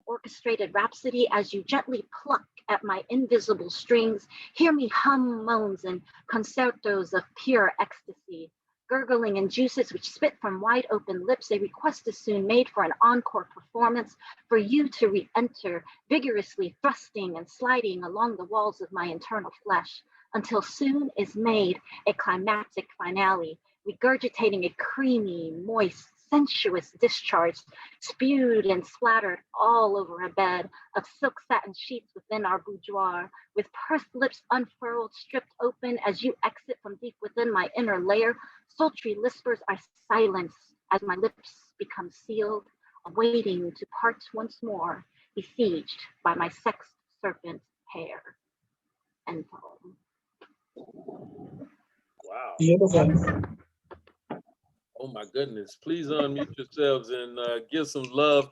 orchestrated rhapsody as you gently pluck at my invisible strings. Hear me hum moans and concertos of pure ecstasy. Gurgling in juices which spit from wide open lips, a request is soon made for an encore performance, for you to re-enter, vigorously thrusting and sliding along the walls of my internal flesh, until soon is made a climactic finale, regurgitating a creamy, moist, sensuous discharge, spewed and splattered all over a bed of silk satin sheets within our boudoir, with pursed lips unfurled, stripped open as you exit from deep within my inner layer. Sultry whispers are silenced as my lips become sealed, awaiting to part once more, besieged by my sex serpent hair. End poem. Wow. Beautiful. Oh my goodness. Please unmute yourselves and give some love.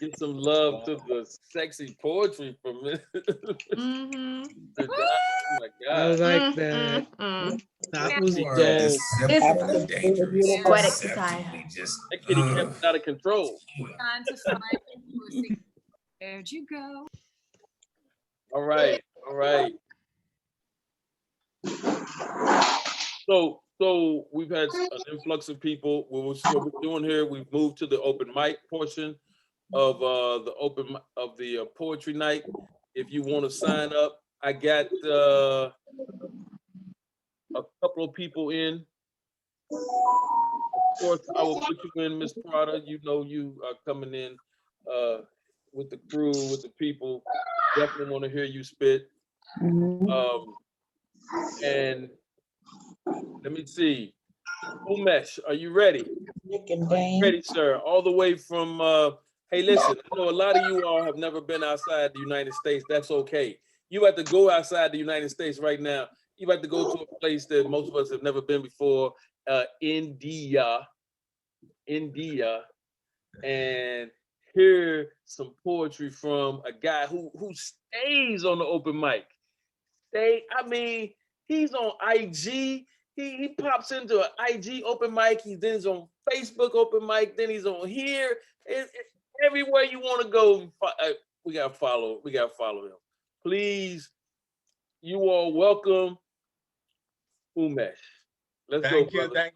Give some love to the sexy poetry from it. Mm-hmm. Oh my I God. like that. That was word dope. is simply dangerous. Poetic Deceptively just That kitty kept out of control. Trying to find pussy. Where'd you go? All right. All right. So we've had an influx of people. What we're doing here, we've moved to the open mic portion of the poetry night. If you want to sign up, I got a couple of people in. Of course, I will put you in, Miss Prada. You know you are coming in with the crew, with the people. Definitely want to hear you spit. And let me see. Umesh, are you ready? Are you ready, sir? All the way from, hey, listen, I know a lot of you all have never been outside the United States. That's okay. You have to go outside the United States right now. You have to go to a place that most of us have never been before, India, and hear some poetry from a guy who stays on the open mic. I mean, he's on IG. He pops into an IG open mic. Then he's on Facebook open mic. Then he's on here. Everywhere you want to go, we gotta follow. We gotta follow him. Please, you all welcome Umesh. Let's go, brother.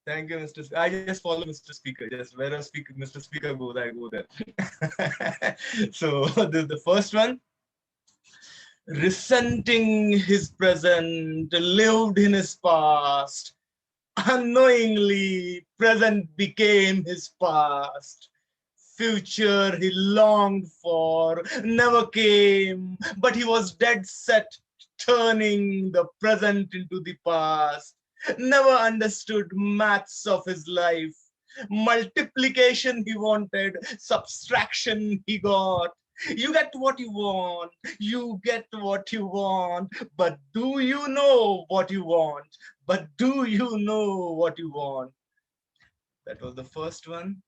Thank you, Mr. I just follow Mr. Speaker. Just wherever Mr. Speaker goes, I go there. So the first one. Resenting his present, lived in his past. Unknowingly, present became his past. Future he longed for never came, but he was dead set, turning the present into the past. Never understood maths of his life. Multiplication he wanted, subtraction he got. You get what you want, you get what you want, but do you know what you want? But do you know what you want? That was the first one.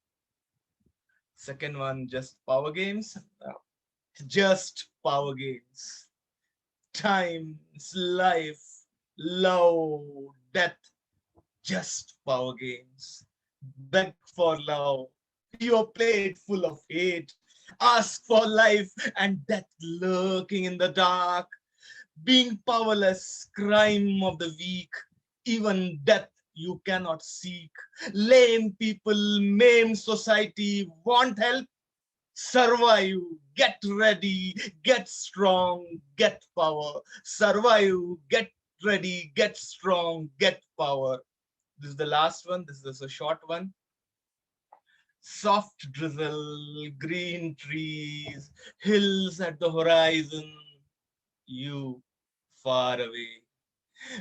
Second one, just power games. Just power games. Times, life, love, death, just power games. Beg for love. Your plate full of hate. Ask for life and death lurking in the dark. Being powerless, crime of the weak. Even death you cannot seek. Lame people, maim society, want help? Survive, get ready, get strong, get power. Survive, get ready, get strong, get power. This is the last one. This is a short one. Soft drizzle, green trees, hills at the horizon, you far away.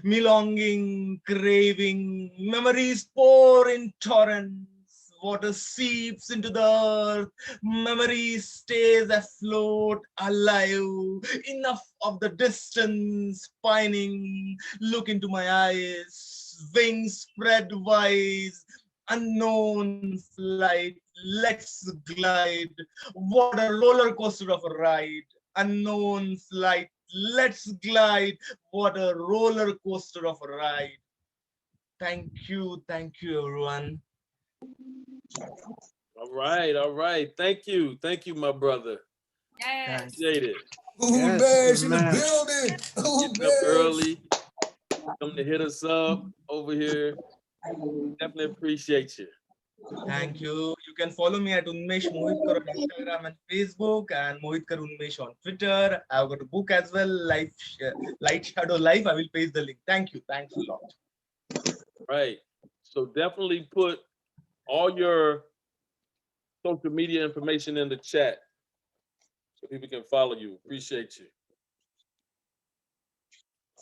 Me longing, craving, memories pour in torrents, water seeps into the earth, memory stays afloat, alive. Enough of the distance, pining, look into my eyes, wings spread wise, unknown flight, let's glide. What a roller coaster of a ride. Unknown flight, let's glide. What a roller coaster of a ride. Thank you everyone. All right, all right. Thank you, my brother. Yes. Appreciate it. Who Yes, Nash in the Mash. building? Who Getting up Nash? early, come to hit us up over here. Definitely appreciate you. Thank you. You can follow me at Unmesh Mohitkar on Instagram and Facebook, and Mohitkar Unmesh on Twitter. I've got a book as well, Light Shadow Life. I will paste the link. Thank you. Thanks a lot. Right. So definitely put all your social media information in the chat so people can follow you. Appreciate you.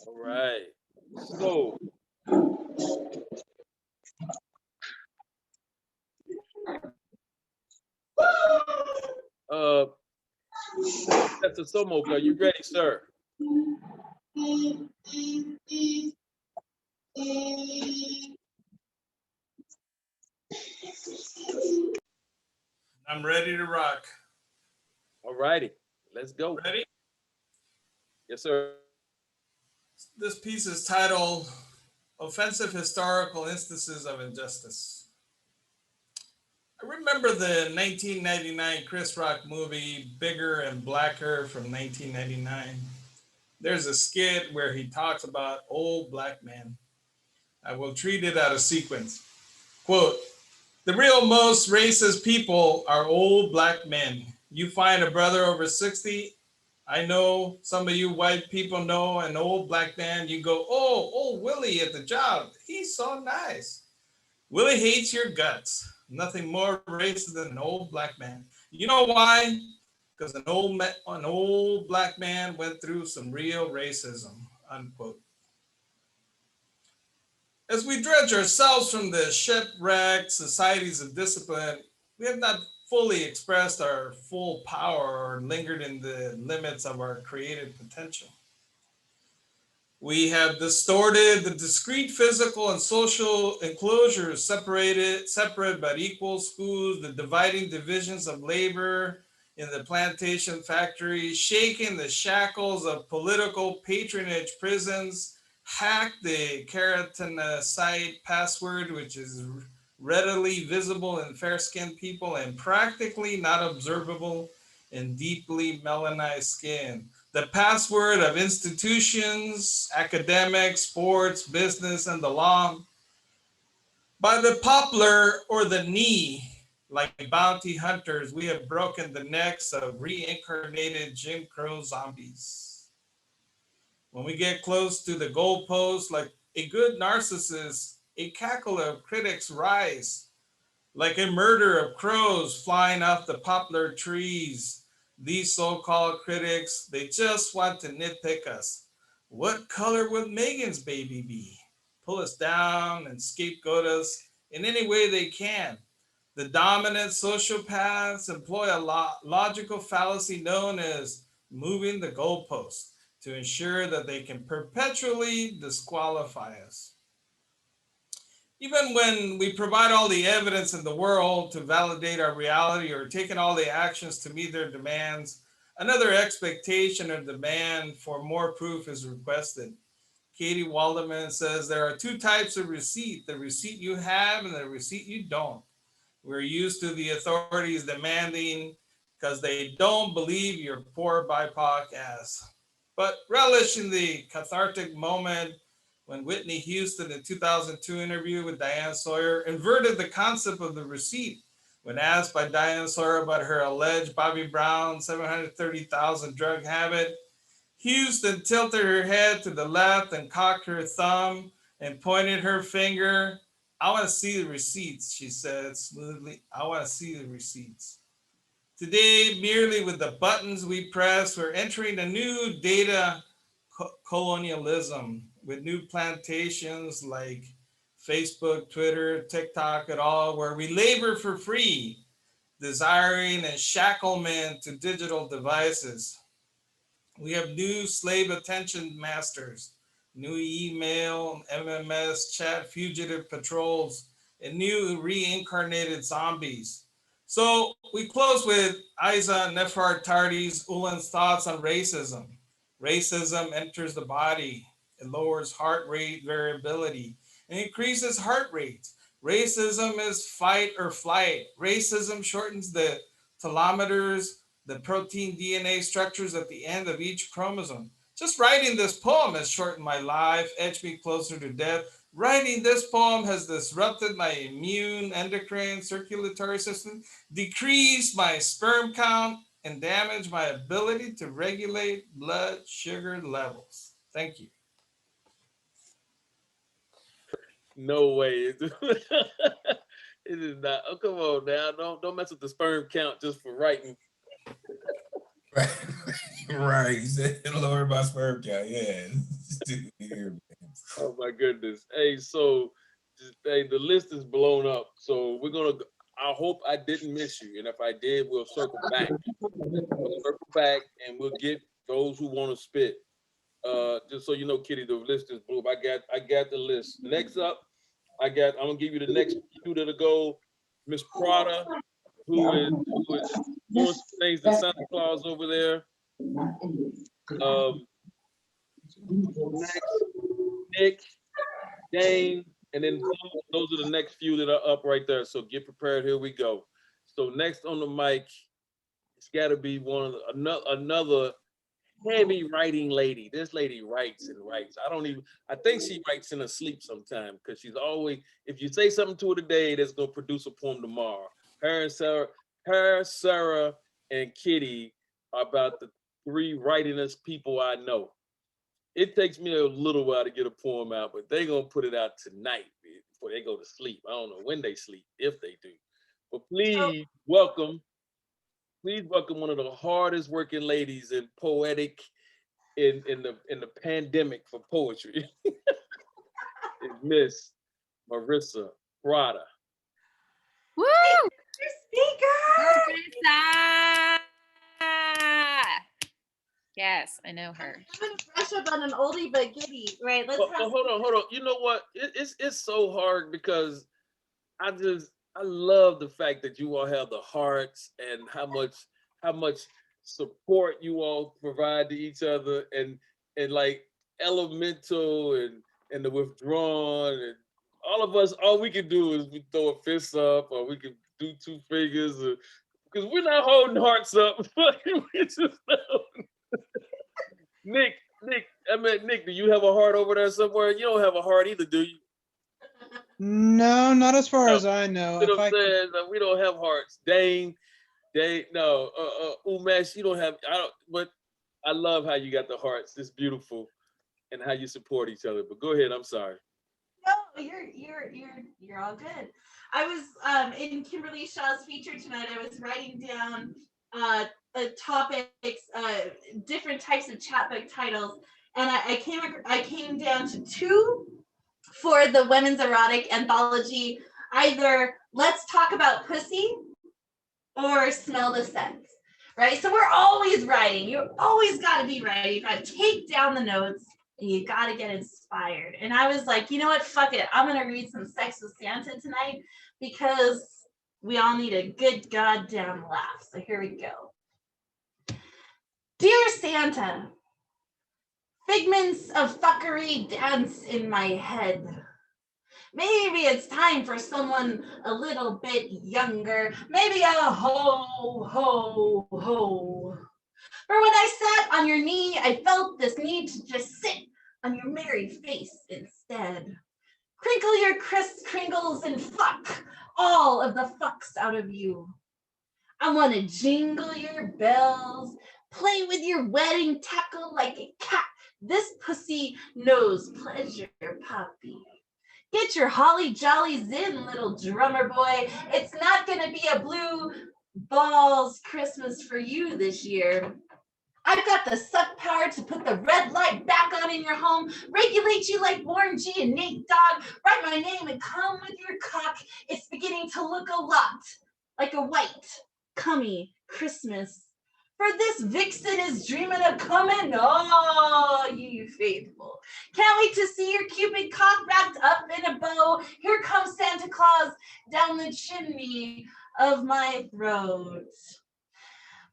All right. So uh that's a Somo. Are you ready, sir? I'm ready to rock. All righty. Let's go. Ready? Yes, sir. This piece is titled Offensive Historical Instances of Injustice. I remember the 1999 Chris Rock movie Bigger and Blacker from 1999. There's a skit where he talks about old black men. I will treat it out of sequence. Quote, the real most racist people are old black men. You find a brother over 60, I know some of you white people know an old black man, you go, oh, old Willie at the job, he's so nice. Willie hates your guts. Nothing more racist than an old black man. You know why? Because an old black man went through some real racism, unquote. As we dredge ourselves from the shipwrecked societies of discipline, we have not fully expressed our full power or lingered in the limits of our creative potential. We have distorted the discrete physical and social enclosures separate but equal schools, the dividing divisions of labor in the plantation factory, shaken the shackles of political patronage prisons, hacked the keratinocyte password, which is readily visible in fair-skinned people and practically not observable in deeply melanized skin. The password of institutions, academics, sports, business, and the law. By the poplar or the knee, like bounty hunters, we have broken the necks of reincarnated Jim Crow zombies. When we get close to the goalpost, like a good narcissist, a cackle of critics rise, like a murder of crows flying off the poplar trees. These so-called critics, they just want to nitpick us. What color would Megan's baby be? Pull us down and scapegoat us in any way they can. The dominant sociopaths employ a logical fallacy known as moving the goalpost to ensure that they can perpetually disqualify us. Even when we provide all the evidence in the world to validate our reality or taking all the actions to meet their demands, another expectation or demand for more proof is requested. Katie Waldeman says there are two types of receipt, the receipt you have and the receipt you don't. We're used to the authorities demanding because they don't believe your poor BIPOC ass. But relish in the cathartic moment when Whitney Houston in 2002 interview with Diane Sawyer inverted the concept of the receipt when asked by Diane Sawyer about her alleged Bobby Brown 730,000 drug habit. Houston tilted her head to the left and cocked her thumb and pointed her finger. I want to see the receipts, she said smoothly. I want to see the receipts. Today, merely with the buttons we press, we're entering a new data colonialism with new plantations like Facebook, Twitter, TikTok, et al., where we labor for free, desiring shacklement to digital devices. We have new slave attention masters, new email, MMS, chat fugitive patrols, and new reincarnated zombies. So we close with Isa Nefertari's Ulan's thoughts on racism. Racism enters the body. It lowers heart rate variability and increases heart rate. Racism is fight or flight. Racism shortens the telomeres, the protein DNA structures at the end of each chromosome. Just writing this poem has shortened my life, edged me closer to death. Writing this poem has disrupted my immune, endocrine, circulatory system, decreased my sperm count, and damaged my ability to regulate blood sugar levels. Thank you. No way. It is not. Oh, come on now. Don't mess with the sperm count just for writing. Right. Right. He said, don't worry about sperm count. Yeah. Oh my goodness. Hey, so hey, the list is blown up. So we're gonna. I hope I didn't miss you, and if I did, we'll circle back. We'll circle back, and we'll get those who want to spit. Just so you know, Kitty, the list is blue. I got the list. Next up, I'm gonna give you the next few that'll go. Miss Prada, who is doing some things to Santa Claus over there. Next, Nick, Dane, and then those are the next few that are up right there. So get prepared. Here we go. So next on the mic, it's got to be another heavy writing lady. This lady writes and writes. I think she writes in her sleep sometime because she's always, if you say something to her today, that's gonna produce a poem tomorrow. Her, Sarah, and Kitty are about the three writingest people I know. It takes me a little while to get a poem out, but they're gonna put it out tonight before they go to sleep. I don't know when they sleep, if they do. But please welcome one of the hardest working ladies in poetic in the pandemic for poetry. It's Miss Marissa Prada. Woo! Marissa! Yes, I know her. I'm gonna brush up on an oldie but goodie. Right, let's have Hold on. You know what? It's so hard because I love the fact that you all have the hearts and how much support you all provide to each other and like Elemental and the Withdrawn and all of us, all we can do is we throw a fist up or we can do two fingers because we're not holding hearts up. We just Nick, do you have a heart over there somewhere? You don't have a heart either, do you? No, not as far as I know. You know what I'm saying? We don't have hearts. Dane, no. Umesh, you don't have. But I love how you got the hearts. It's beautiful, and how you support each other. But go ahead. I'm sorry. No, you're all good. I was in Kimberly Shaw's feature tonight. I was writing down topics, different types of chapbook titles, and I came down to two for the women's erotic anthology. Either let's talk about pussy or smell the sex. Right? So we're always writing. You always got to be writing. You got to take down the notes and you got to get inspired. And I was like, you know what? Fuck it. I'm going to read some Sex with Santa tonight because we all need a good goddamn laugh. So here we go. Dear Santa, figments of fuckery dance in my head. Maybe it's time for someone a little bit younger. Maybe a ho, ho, ho. For when I sat on your knee, I felt this need to just sit on your merry face instead. Crinkle your crisp crinkles and fuck all of the fucks out of you. I want to jingle your bells, play with your wedding tackle like a cat. This pussy knows pleasure, puppy. Get your holly jollies in, little drummer boy. It's not gonna be a blue balls Christmas for you this year. I've got the suck power to put the red light back on in your home, regulate you like Warren G and Nate Dogg, write my name and come with your cock. It's beginning to look a lot like a white, cummy Christmas. For this vixen is dreaming of coming, oh, you faithful. Can't wait to see your Cupid cock wrapped up in a bow. Here comes Santa Claus down the chimney of my throat.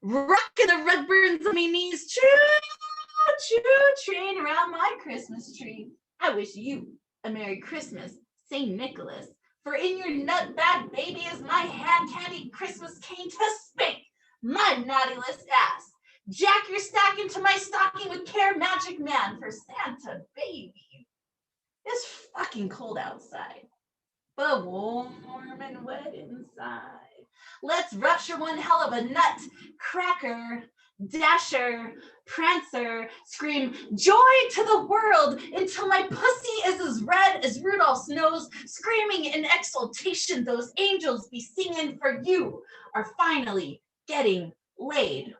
Rocking the red burns on my knees, choo train around my Christmas tree. I wish you a Merry Christmas, St. Nicholas. For in your nut bag, baby, is my hand candy Christmas cane to spank my naughty list ass. Jack your stack into my stocking with care, magic man, for Santa, baby. It's fucking cold outside, but warm and wet inside. Let's rupture one hell of a nut cracker. Dasher, Prancer, scream joy to the world until my pussy is as red as Rudolph's nose, screaming in exultation those angels be singing for you are finally getting laid.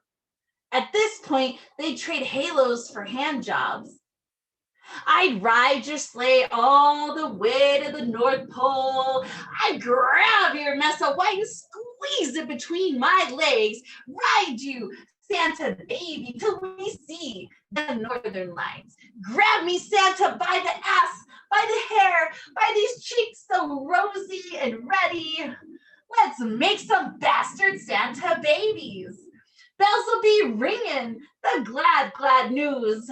At this point, they'd trade halos for hand jobs. I'd ride your sleigh all the way to the North Pole. I'd grab your mess of white and squeeze it between my legs. Ride you, Santa baby, till we see the northern lights. Grab me, Santa, by the ass, by the hair, by these cheeks so rosy and ready. Let's make some bastard Santa babies. Bells will be ringing, the glad, glad news.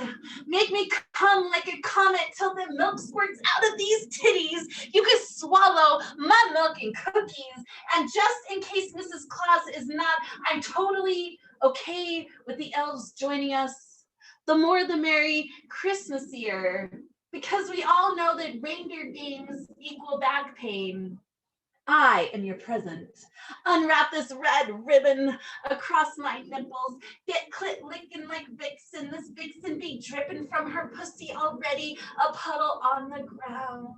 Make me come like a comet till the milk squirts out of these titties. You can swallow my milk and cookies. And just in case Mrs. Claus is not, I'm totally okay with the elves joining us. The more the merry Christmasier. Because we all know that reindeer games equal back pain. I am your present. Unwrap this red ribbon across my nipples. Get clit licking like Vixen. This Vixen be dripping from her pussy already. A puddle on the ground.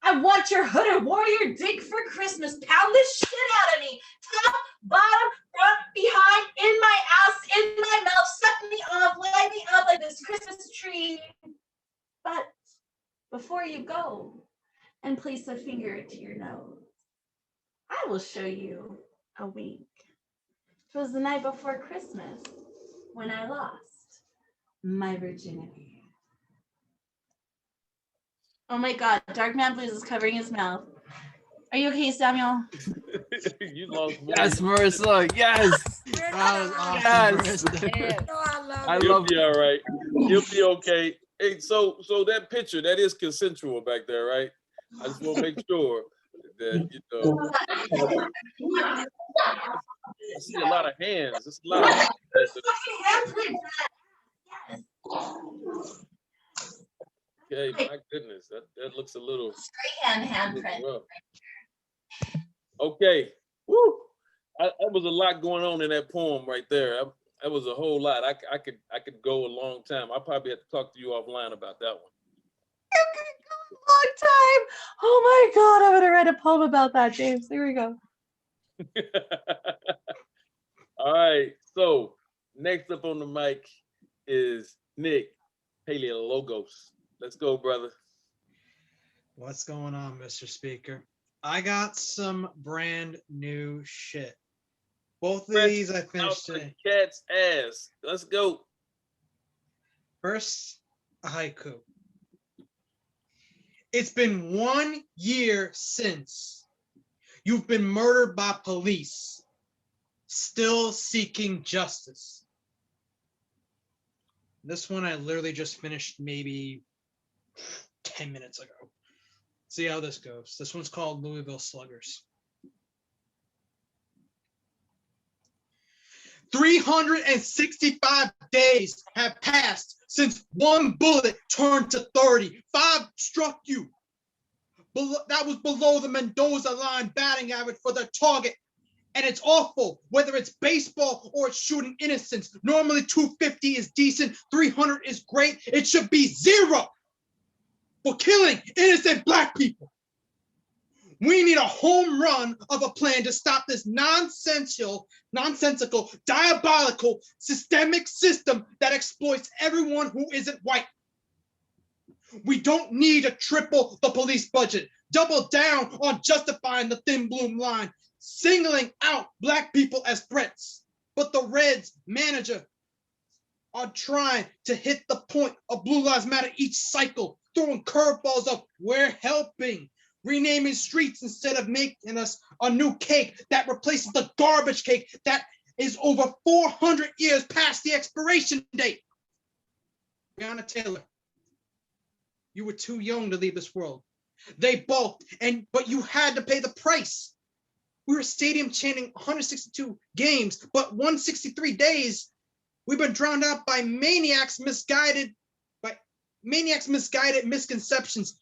I want your hooded warrior dick for Christmas. Pound this shit out of me. Top, bottom, front, behind, in my ass, in my mouth. Suck me off, light me up like this Christmas tree. But before you go and place a finger to your nose, I will show you a wink. It was the night before Christmas when I lost my virginity. Oh my God, Dark Man Blues is covering his mouth. Are you okay, Samuel? You lost more. Yes, Marissa. Yes. That was awesome, Yes. Marissa. I You'll love be all right. You'll be okay. Hey, so that picture, that is consensual back there, right? I just want to make sure that, you know. I see a lot of hands. It's a lot of hands. Okay, my goodness, that looks a little Handprint. rough. Okay, woo! That was a lot going on in that poem right there. That was a whole lot. I could go a long time. I probably have to talk to you offline about that one. Long time. Oh my God, I'm gonna write a poem about that, James. Here we go. All right, so next up on the mic is Nick Paleologos. Let's go, brother. What's going on, Mr. Speaker? I got some brand new shit. Both of these I finished Out the today. cat's ass. Let's go. First, a haiku. It's been 1 year since you've been murdered by police, still seeking justice. This one I literally just finished maybe 10 minutes ago. See how this goes. This one's called Louisville Sluggers. 365 days have passed since one bullet turned to 30. 5 struck you. That was below the Mendoza line batting average for the target. And it's awful, whether it's baseball or it's shooting innocents. Normally 250 is decent, 300 is great. It should be 0 for killing innocent Black people. We need a home run of a plan to stop this nonsensical, diabolical, systemic system that exploits everyone who isn't white. We don't need to triple the police budget, double down on justifying the thin bloom line, singling out Black people as threats. But the Reds manager are trying to hit the point of Blue Lives Matter each cycle, throwing curveballs of we're helping, renaming streets instead of making us a new cake that replaces the garbage cake that is over 400 years past the expiration date. Breonna Taylor, you were too young to leave this world. They balked, but you had to pay the price. We were stadium chanting 162 games, but 163 days. We've been drowned out by maniacs' misguided misconceptions.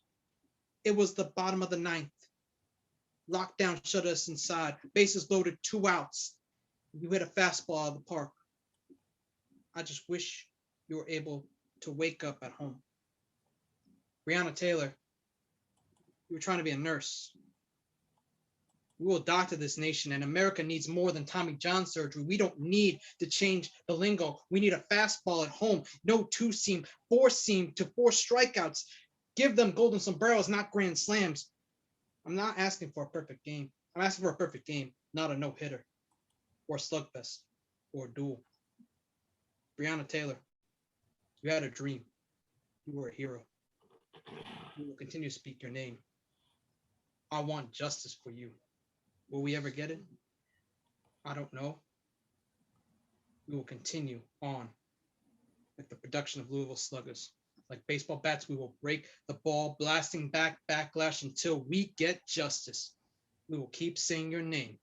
It was the bottom of the ninth. Lockdown shut us inside. Bases loaded, 2 outs. You hit a fastball out of the park. I just wish you were able to wake up at home. Breonna Taylor, you were trying to be a nurse. We will doctor this nation, and America needs more than Tommy John surgery. We don't need to change the lingo. We need a fastball at home. No 2-seam, 4-seam to 4 strikeouts. Give them golden sombreros, not grand slams. I'm not asking for a perfect game. I'm asking for a perfect game, not a no-hitter or a slugfest or a duel. Breonna Taylor, you had a dream. You were a hero. We will continue to speak your name. I want justice for you. Will we ever get it? I don't know. We will continue on with the production of Louisville Sluggers. Like baseball bats, we will break the ball, blasting back, backlash until we get justice. We will keep saying your name,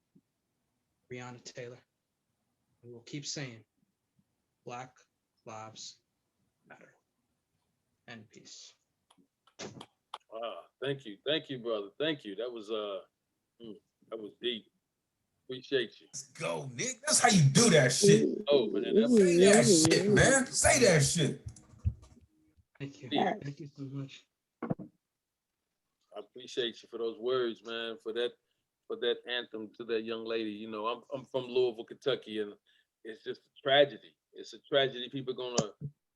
Breonna Taylor. We will keep saying Black Lives Matter. And peace. Thank you, brother. Thank you. That was deep. Appreciate you. Let's go, Nick. That's how you do that shit. Oh man, Say that shit, man. Say that shit. Thank you. Yeah. Thank you so much. I appreciate you for those words, man. For that anthem to that young lady. You know, I'm from Louisville, Kentucky, and it's just a tragedy. It's a tragedy. People are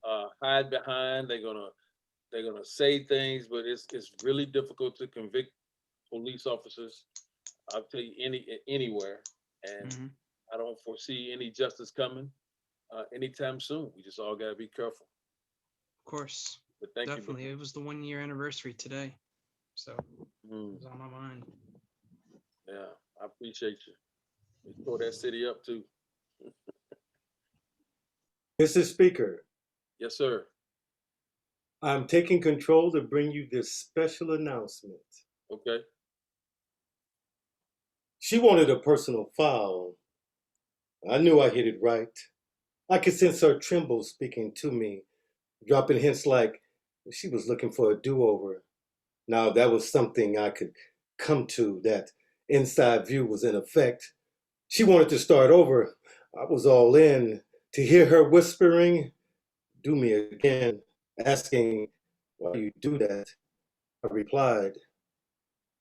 gonna hide behind. They're gonna say things, but it's really difficult to convict police officers. I'll tell you anywhere, and I don't foresee any justice coming anytime soon. We just all gotta be careful. Of course. But thank Definitely. you. It was the 1-year anniversary today. So it was on my mind. Yeah, I appreciate you. We tore that city up too. Mr. Speaker, Yes, sir. I'm taking control to bring you this special announcement. Okay. She wanted a personal foul. I knew I hit it right. I could sense her tremble speaking to me, dropping hints like she was looking for a do-over. Now that was something I could come to, that inside view was in effect. She wanted to start over. I was all in. To hear her whispering, do me again, asking, why you do that? I replied,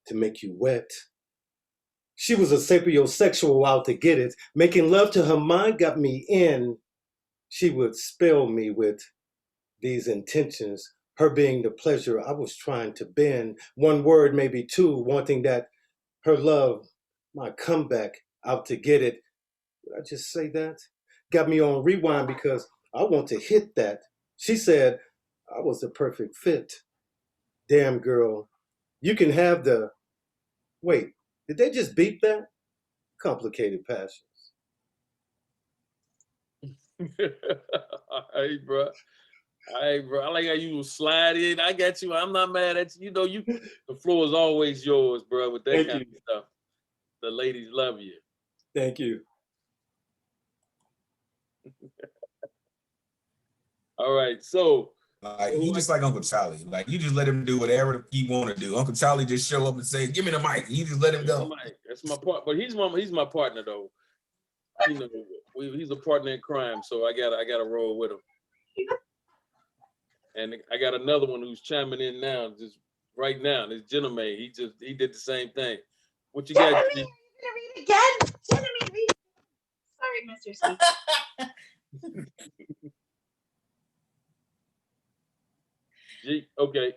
to make you wet. She was a sapiosexual out to get it. Making love to her mind got me in. She would spell me with these intentions, her being the pleasure I was trying to bend. One word, maybe two, wanting that her love, my comeback, out to get it. Did I just say that? Got me on rewind because I want to hit that. She said I was the perfect fit. Damn girl, you can have the... Wait, did they just beep that? Complicated passions. Hey, bro. Hey, bro. I like how you slide in. I got you. I'm not mad at you. You know, the floor is always yours, bro, with that kind of stuff. The ladies love you. Thank you. All right, so like he just like Uncle Charlie. Like you just let him do whatever he want to do. Uncle Charlie just show up and say, "Give me the mic." You just let him go. That's my part. But he's my partner though. You know, he's a partner in crime, so I gotta roll with him. And I got another one who's chiming in now, just right now. This gentleman, he did the same thing. What you got? Gentlemen, you're gonna read again. Gentlemen, read. Sorry, Mr. Speaker. G, okay.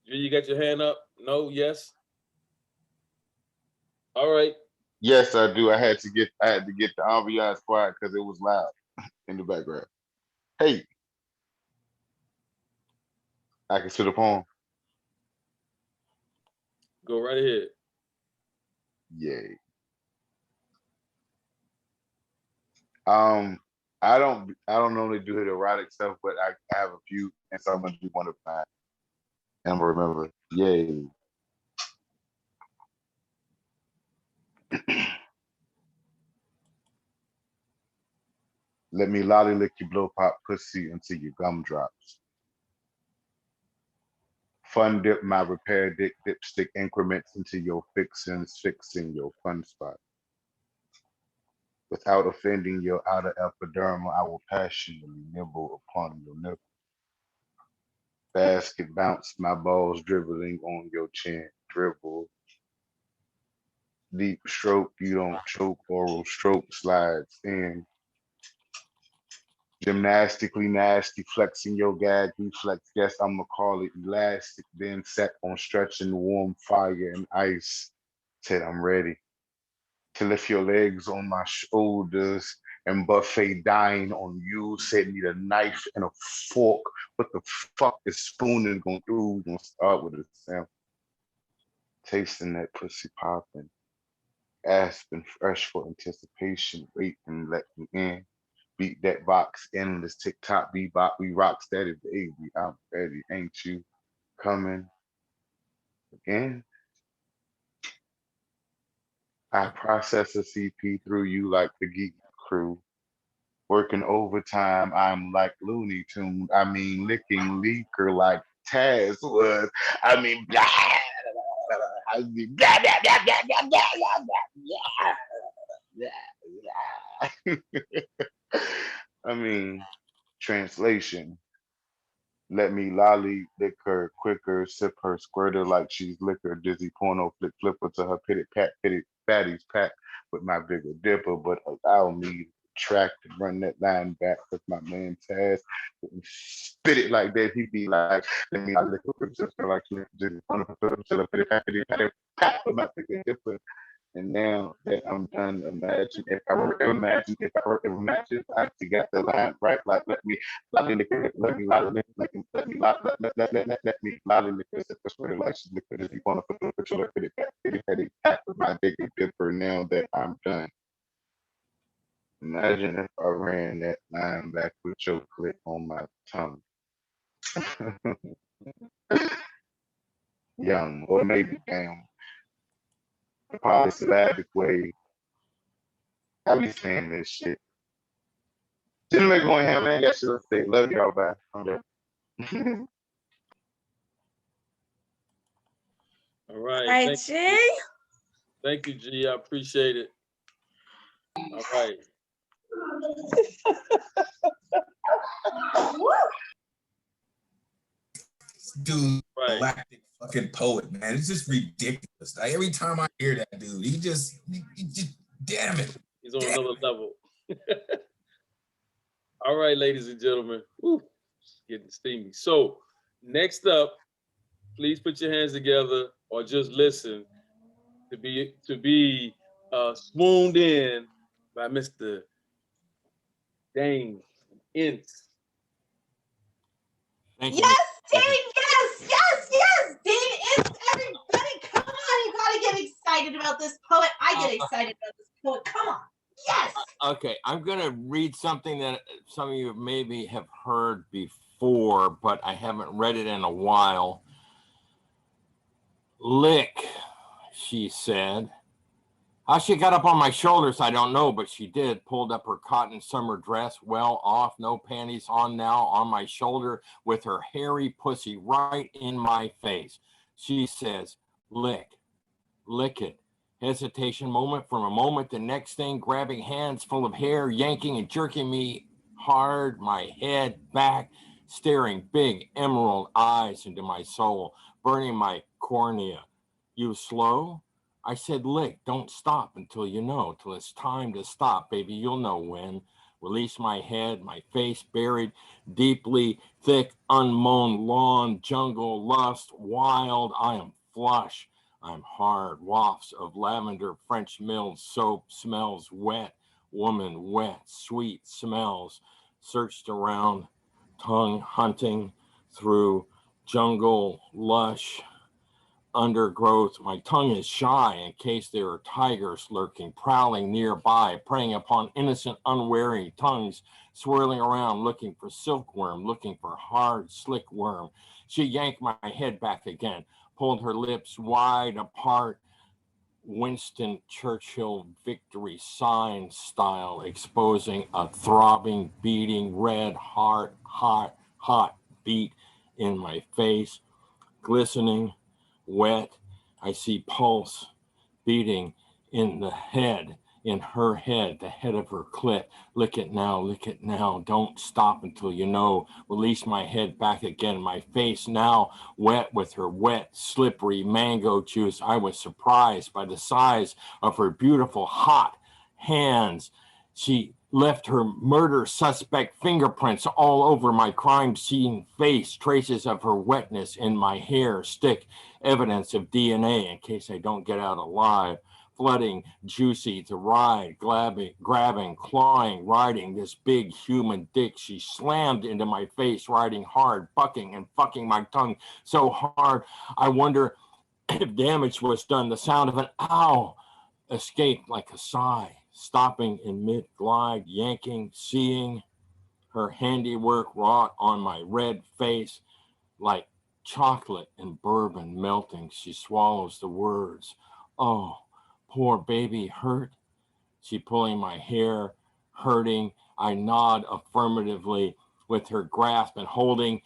G, you got your hand up? No, yes. All right. Yes, I do. I had to get the ambiance quiet because it was loud in the background. Hey, I can sit upon. Go right ahead. Yay. I don't normally do the erotic stuff, but I have a few, and so I'm gonna do one of mine. And remember, yay. Let me lolly lick your blow pop pussy until your gum drops. Fun dip my repair dick dipstick increments into your fixins, fixing your fun spot. Without offending your outer epidermal, I will passionately nibble upon your nipple. Basket bounce, my balls dribbling on your chin. Dribble. Deep stroke, you don't choke. Oral stroke slides in. Gymnastically nasty, flexing your gag reflex. Guess I'ma call it elastic. Then set on stretching warm fire and ice. Said I'm ready to lift your legs on my shoulders and buffet dying on you. Said need a knife and a fork. What the fuck is spooning gonna do? Gonna start with a sample. Tasting that pussy popping. Aspen fresh for anticipation. Wait and let me in. Beat that box, endless TikTok, bebop, we rock steady, baby. I'm ready, ain't you coming again? I process a CP through you like the geek crew. Working overtime, I'm like Looney Tune. I mean, licking leaker like Taz was. I mean, blah, I mean, blah, blah, blah, blah, blah, blah, blah, blah, blah. I mean, translation. Let me lolly lick her quicker, sip her squirter like she's liquor, dizzy porno flick flipper to her pitty pat pitty fatties pack with my bigger dipper, but allow me to track and run that line back with my man Taz. Spit it like that, he be like, let me lolly lick her quicker, sister like she's dizzy porno flipper to her pitty pat with my bigger dipper. And now that I'm done, imagine if I were imagine if I were imagine I got the line right, like let me lolly lick it, let me lolly lick, let me let me lolly lick it, swear like she's liquid if you want to put the picture of it with my bigger dipper now that I'm done. Imagine if I ran that line back with your clit on my tongue. Young, or maybe damn. The polysyllabic way. I be saying this shit. Gentlemen going ham, man. Got shit to say. Love y'all. Bye. I'm done. All right. Hi, Jay. Thank you, G. I appreciate it. All right. Dude, right. galactic fucking poet, man. It's just ridiculous. Like, every time I hear that dude, he just damn it. He's on another level. All right, ladies and gentlemen. Woo, it's getting steamy. So next up, please put your hands together or just listen to be swooned in by Mr. Dane Ince. Yes, Dane, yes. Dane Ince, everybody, come on. You gotta get excited about this poet. I get excited about this poet. Come on. Yes. Okay, I'm going to read something that some of you maybe have heard before, but I haven't read it in a while. Lick, she said. How she got up on my shoulders, I don't know, but she did. Pulled up her cotton summer dress, well off, no panties on now, on my shoulder with her hairy pussy right in my face. She says, lick it. Hesitation moment from a moment, the next thing, grabbing hands full of hair, yanking and jerking me hard, my head back, staring big emerald eyes into my soul, burning my cornea. You slow? I said, lick, don't stop until you know, till it's time to stop, baby, you'll know when. Release my head, my face buried deeply, thick, unmown lawn, jungle, lust, wild. I am flush. I'm hard. Wafts of lavender, French milled soap, smells wet, woman wet, sweet smells. Searched around, tongue hunting through jungle, lush, undergrowth. My tongue is shy in case there are tigers lurking, prowling nearby, preying upon innocent, unwary tongues, swirling around, looking for silkworm, looking for hard, slick worm. She yanked my head back again, pulled her lips wide apart, Winston Churchill victory sign style, exposing a throbbing, beating, red, hot beat in my face, glistening, wet. I see pulse beating in the head, in her head, the head of her clit. Lick it now, don't stop until you know. Release my head back again, my face now wet with her wet, slippery mango juice. I was surprised by the size of her beautiful, hot hands. She left her murder suspect fingerprints all over my crime scene face, traces of her wetness in my hair, stick evidence of DNA in case I don't get out alive. Flooding, juicy to ride, grabbing, clawing, riding this big human dick. She slammed into my face, riding hard, bucking and fucking my tongue so hard. I wonder if damage was done. The sound of an ow escaped like a sigh, stopping in mid-glide, yanking, seeing her handiwork wrought on my red face like chocolate and bourbon melting. She swallows the words. Oh, poor baby hurt. She pulling my hair, hurting. I nod affirmatively with her grasp and holding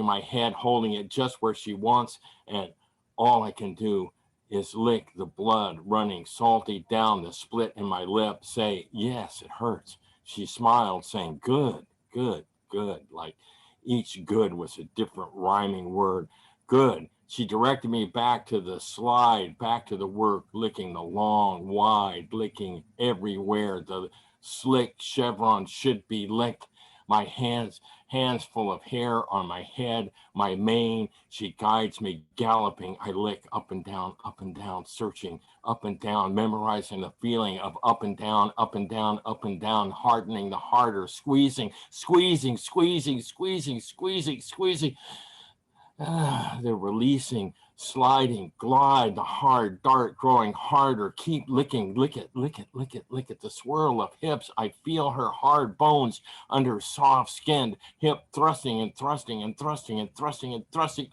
my head, holding it just where she wants. And all I can do is lick the blood running salty down the split in my lip, say, yes, it hurts. She smiled, saying, good, good, good. Like each good was a different rhyming word. Good. She directed me back to the slide, back to the work, licking the long, wide, licking everywhere. The slick chevron should be licked. My hands full of hair on my head, my mane. She guides me galloping. I lick up and down, searching up and down, memorizing the feeling of up and down, up and down, up and down, hardening the harder, squeezing. They're releasing, sliding, glide, the hard dart growing harder. Keep licking, lick it. The swirl of hips. I feel her hard bones under soft skin, hip thrusting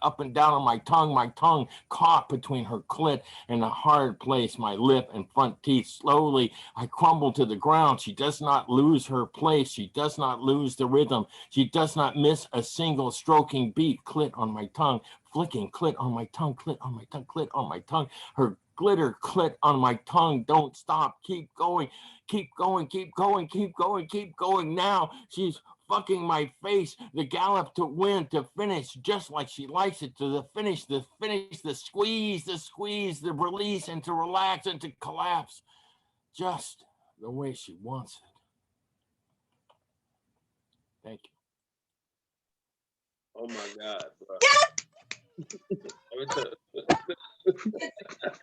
up and down on my tongue caught between her clit and the hard place, my lip and front teeth. Slowly, I crumble to the ground. She does not lose her place. She does not lose the rhythm. She does not miss a single stroking beat. Clit on my tongue, flicking, clit on my tongue, clit on my tongue, clit on my tongue. Her glitter clit on my tongue. Don't stop. Keep going. Now she's fucking my face. The gallop to win, to finish just like she likes it. To the finish, the squeeze, the release, and to relax and to collapse just the way she wants it. Thank you. Oh my God, bro.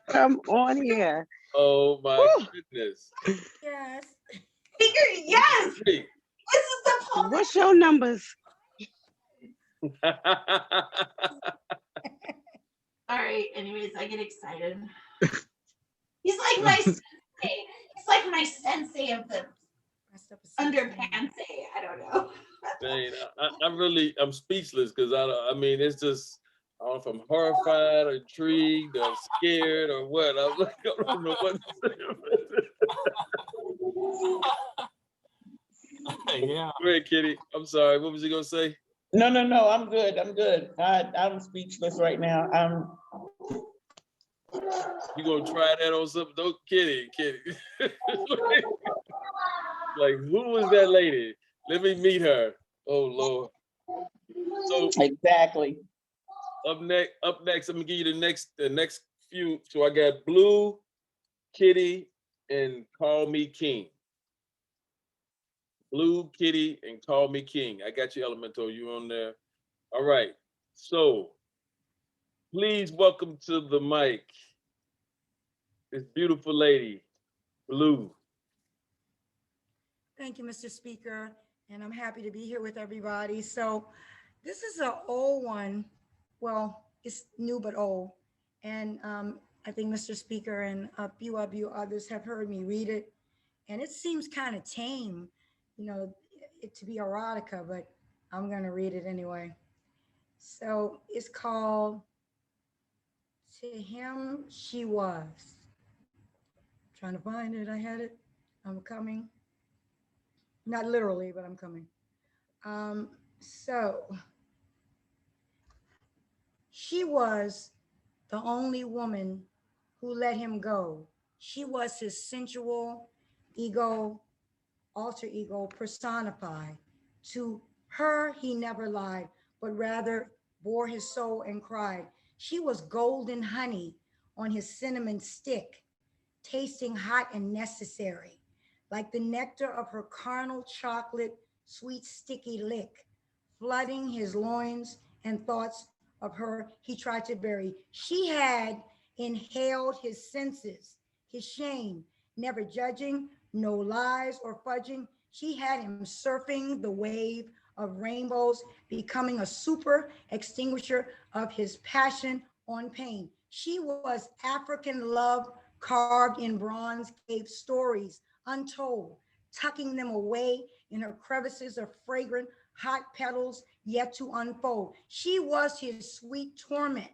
Come on here. Oh my goodness. Yes. Yes. This is the part. What's your numbers? All right. Anyways, I get excited. He's like my sensei. He's like my sensei of the underpants. I don't know. Man, I'm speechless because I mean, it's just, I don't know if I'm horrified or intrigued or scared or what. I'm like, I don't know what to say. Yeah. Go ahead, Kitty. I'm sorry. What was you gonna say? No. I'm good. I'm speechless right now. You gonna try that on something? Don't, Kitty. Like, who was that lady? Let me meet her. Oh Lord. So exactly. Up next, I'm gonna give you the next few. So I got Blue, Kitty, and Call Me King. Blue, Kitty, and Call Me King. I got you, Elemental. You on there? All right. So please welcome to the mic this beautiful lady, Blue. Thank you, Mr. Speaker, and I'm happy to be here with everybody. So this is an old one. Well, it's new but old. And I think Mr. Speaker and a few of you others have heard me read it. And it seems kind of tame, it to be erotica, but I'm going to read it anyway. So it's called To Him She Was. Trying to find it. I had it. I'm coming. Not literally, but I'm coming. So she was the only woman who let him go. She was his sensual ego, alter ego personified. To her, he never lied, but rather bore his soul and cried. She was golden honey on his cinnamon stick, tasting hot and necessary, like the nectar of her carnal chocolate, sweet, sticky lick, flooding his loins and thoughts of her he tried to bury. She had inhaled his senses, his shame, never judging, no lies or fudging. She had him surfing the wave of rainbows, becoming a super extinguisher of his passion on pain. She was African love carved in bronze cave stories, untold, tucking them away in her crevices of fragrant, hot petals yet to unfold. She was his sweet torment,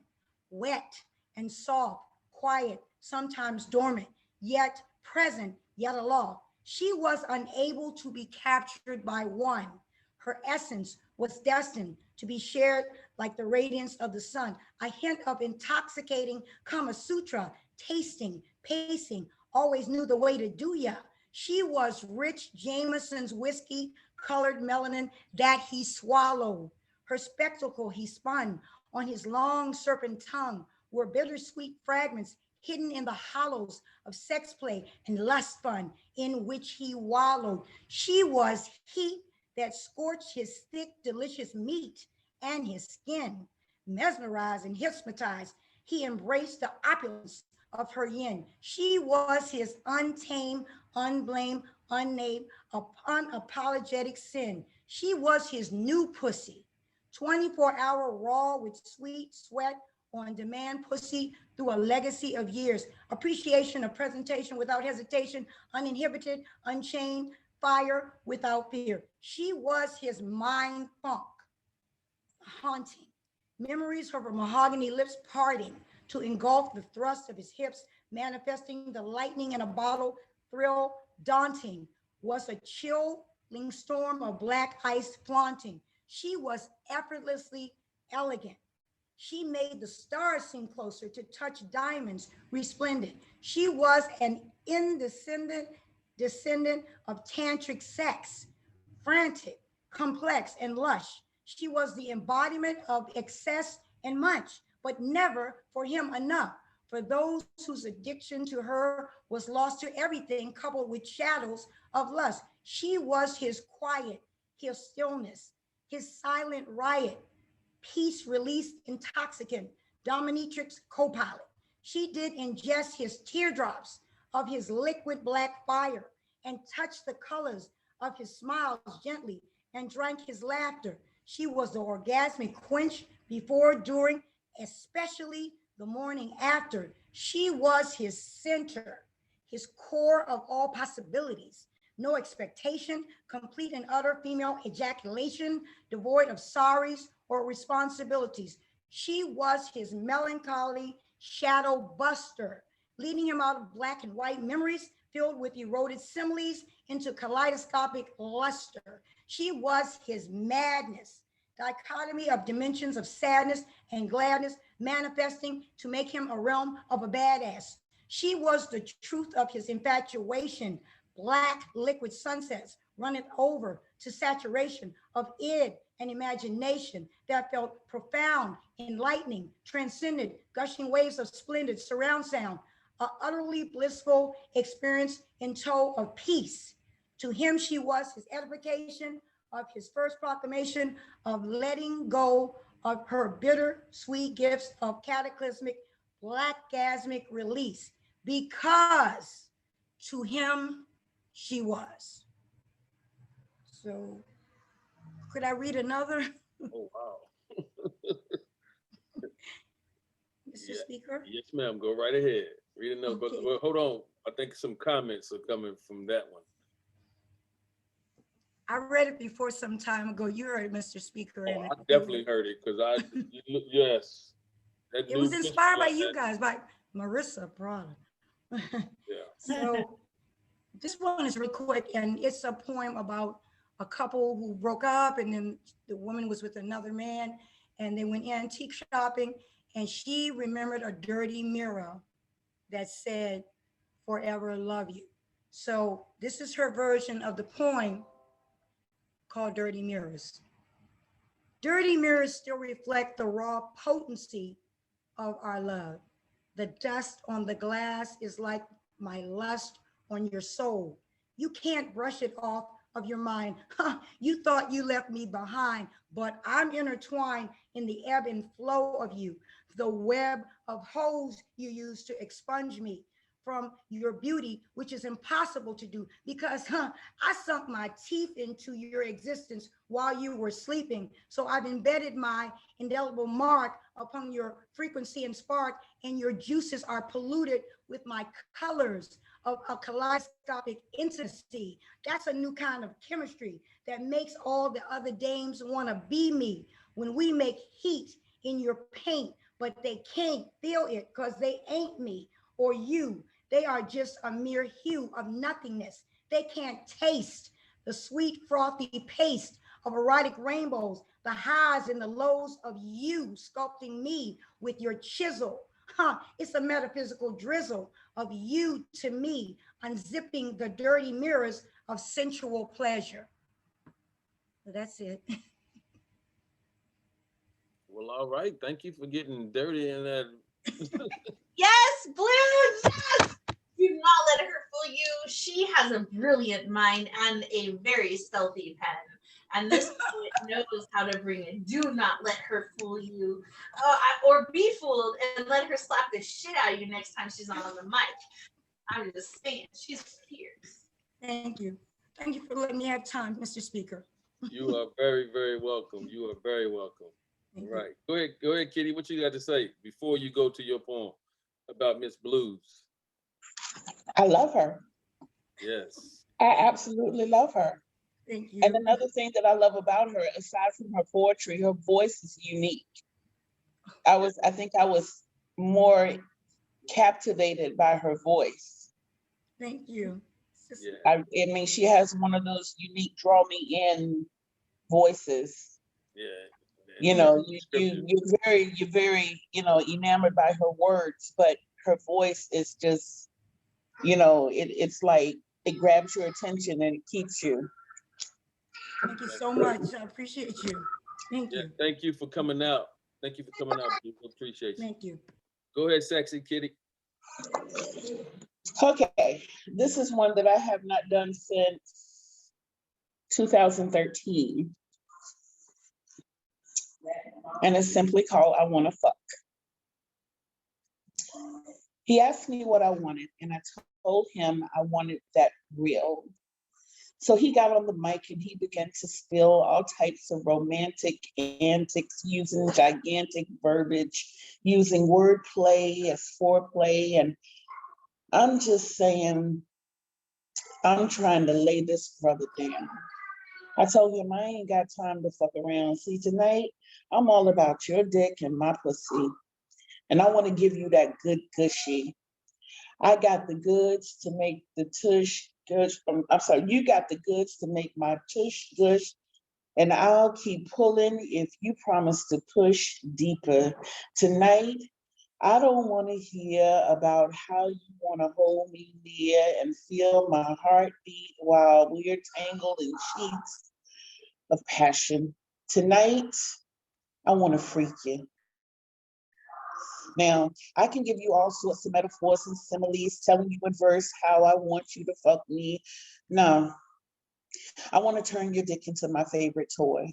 wet and soft, quiet, sometimes dormant, yet present, yet aloft. She was unable to be captured by one. Her essence was destined to be shared like the radiance of the sun, a hint of intoxicating Kama Sutra, tasting, pacing, always knew the way to do ya. She was rich Jameson's whiskey colored melanin that he swallowed. Her spectacle he spun on his long serpent tongue were bittersweet fragments hidden in the hollows of sex play and lust fun in which he wallowed. She was heat that scorched his thick, delicious meat and his skin. Mesmerized and hypnotized, he embraced the opulence of her yin. She was his untamed, unblamed, unnamed, unapologetic sin. She was his new pussy, 24-hour raw with sweet sweat on demand pussy through a legacy of years. Appreciation of presentation without hesitation, uninhibited, unchained, fire without fear. She was his mind funk, haunting. Memories of her mahogany lips parting to engulf the thrust of his hips, manifesting the lightning in a bottle thrill, daunting, was a chilling storm of black ice flaunting. She was effortlessly elegant. She made the stars seem closer to touch diamonds resplendent. She was an descendant of tantric sex, frantic, complex, and lush. She was the embodiment of excess and munch, but never for him enough. For those whose addiction to her was lost to everything, coupled with shadows of lust. She was his quiet, his stillness, his silent riot, peace released intoxicant, dominatrix co-pilot. She did ingest his teardrops of his liquid black fire and touched the colors of his smiles gently and drank his laughter. She was the orgasmic quench before, during, especially the morning after. She was his center, his core of all possibilities. No expectation, complete and utter female ejaculation, devoid of sorries or responsibilities. She was his melancholy shadow buster, leading him out of black and white memories filled with eroded similes into kaleidoscopic luster. She was his madness, dichotomy of dimensions of sadness and gladness manifesting to make him a realm of a badass. She was the truth of his infatuation, black liquid sunsets running over to saturation of id and imagination that felt profound, enlightening, transcended, gushing waves of splendid surround sound, an utterly blissful experience in tow of peace. To him, she was his edification of his first proclamation of letting go of her bitter, sweet gifts of cataclysmic, blackgasmic release, because to him, she was. So, could I read another? Oh, wow. Mr. Speaker? Yes, ma'am. Go right ahead. Read another. Okay. But hold on. I think some comments are coming from that one. I read it before some time ago. You heard it, Mr. Speaker. Oh, I definitely heard it because yes. It was inspired by you guys, by Marissa Prada. Yeah. So this one is really quick, and it's a poem about a couple who broke up, and then the woman was with another man, and they went antique shopping, and she remembered a dirty mirror that said, "Forever love you." So this is her version of the poem called Dirty Mirrors. Dirty mirrors still reflect the raw potency of our love. The dust on the glass is like my lust on your soul. You can't brush it off of your mind. Huh, you thought you left me behind, but I'm intertwined in the ebb and flow of you, the web of holes you use to expunge me from your beauty, which is impossible to do because I sunk my teeth into your existence while you were sleeping. So I've embedded my indelible mark upon your frequency and spark, and your juices are polluted with my colors of a kaleidoscopic intimacy. That's a new kind of chemistry that makes all the other dames want to be me. When we make heat in your paint, but they can't feel it because they ain't me or you. They are just a mere hue of nothingness. They can't taste the sweet, frothy paste of erotic rainbows, the highs and the lows of you sculpting me with your chisel. It's a metaphysical drizzle of you to me, unzipping the dirty mirrors of sensual pleasure. So that's it. Well, all right. Thank you for getting dirty in that. Yes, Blue, yes! Do not let her fool you. She has a brilliant mind and a very stealthy pen. And this poet knows how to bring it. Do not let her fool you. Or be fooled and let her slap the shit out of you next time she's on the mic. I'm just saying, she's fierce. Thank you. Thank you for letting me have time, Mr. Speaker. You are very, very welcome. You are very welcome. All right. Go ahead, Kitty. What you got to say before you go to your poem about Miss Blues? I love her. Yes. I absolutely love her. Thank you. And another thing that I love about her, aside from her poetry, her voice is unique. I think I was more captivated by her voice. Thank you. Yeah. I mean, she has one of those unique draw me in voices. Yeah. You know, you're very, enamored by her words, but her voice is just, it's like it grabs your attention and it keeps you. Thank you so much. I appreciate you. Thank you. Thank you for coming out. Thank you for coming out. We appreciate you. Thank you. Go ahead, sexy Kitty. Okay, this is one that I have not done since 2013. And it's simply called I Wanna Fuck. He asked me what I wanted, and I told him I wanted that real. So he got on the mic and he began to spill all types of romantic antics, using gigantic verbiage, using wordplay as foreplay. And I'm just saying, I'm trying to lay this brother down. I told him I ain't got time to fuck around. See, tonight, I'm all about your dick and my pussy. And I want to give you that good gushy. I got the goods to make the tush gush. I'm sorry, you got the goods to make my tush gush. And I'll keep pulling if you promise to push deeper. Tonight, I don't want to hear about how you want to hold me near and feel my heartbeat while we're tangled in sheets of passion. Tonight, I want to freak you. Now, I can give you all sorts of metaphors and similes, telling you in verse how I want you to fuck me. No, I want to turn your dick into my favorite toy.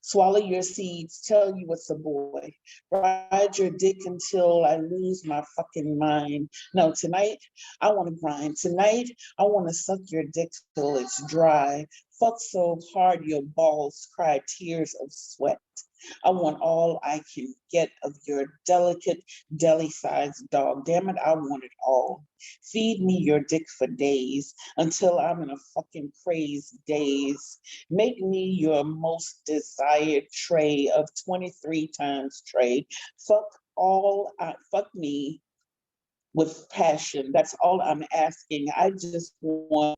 Swallow your seeds, tell you it's a boy. Ride your dick until I lose my fucking mind. No, tonight, I want to grind. Tonight, I want to suck your dick till it's dry. Fuck so hard your balls cry tears of sweat. I want all I can get of your delicate, deli-sized dog. Damn it, I want it all. Feed me your dick for days until I'm in a fucking crazy daze. Make me your most desired tray of 23 times trade. Fuck me with passion. That's all I'm asking. I just want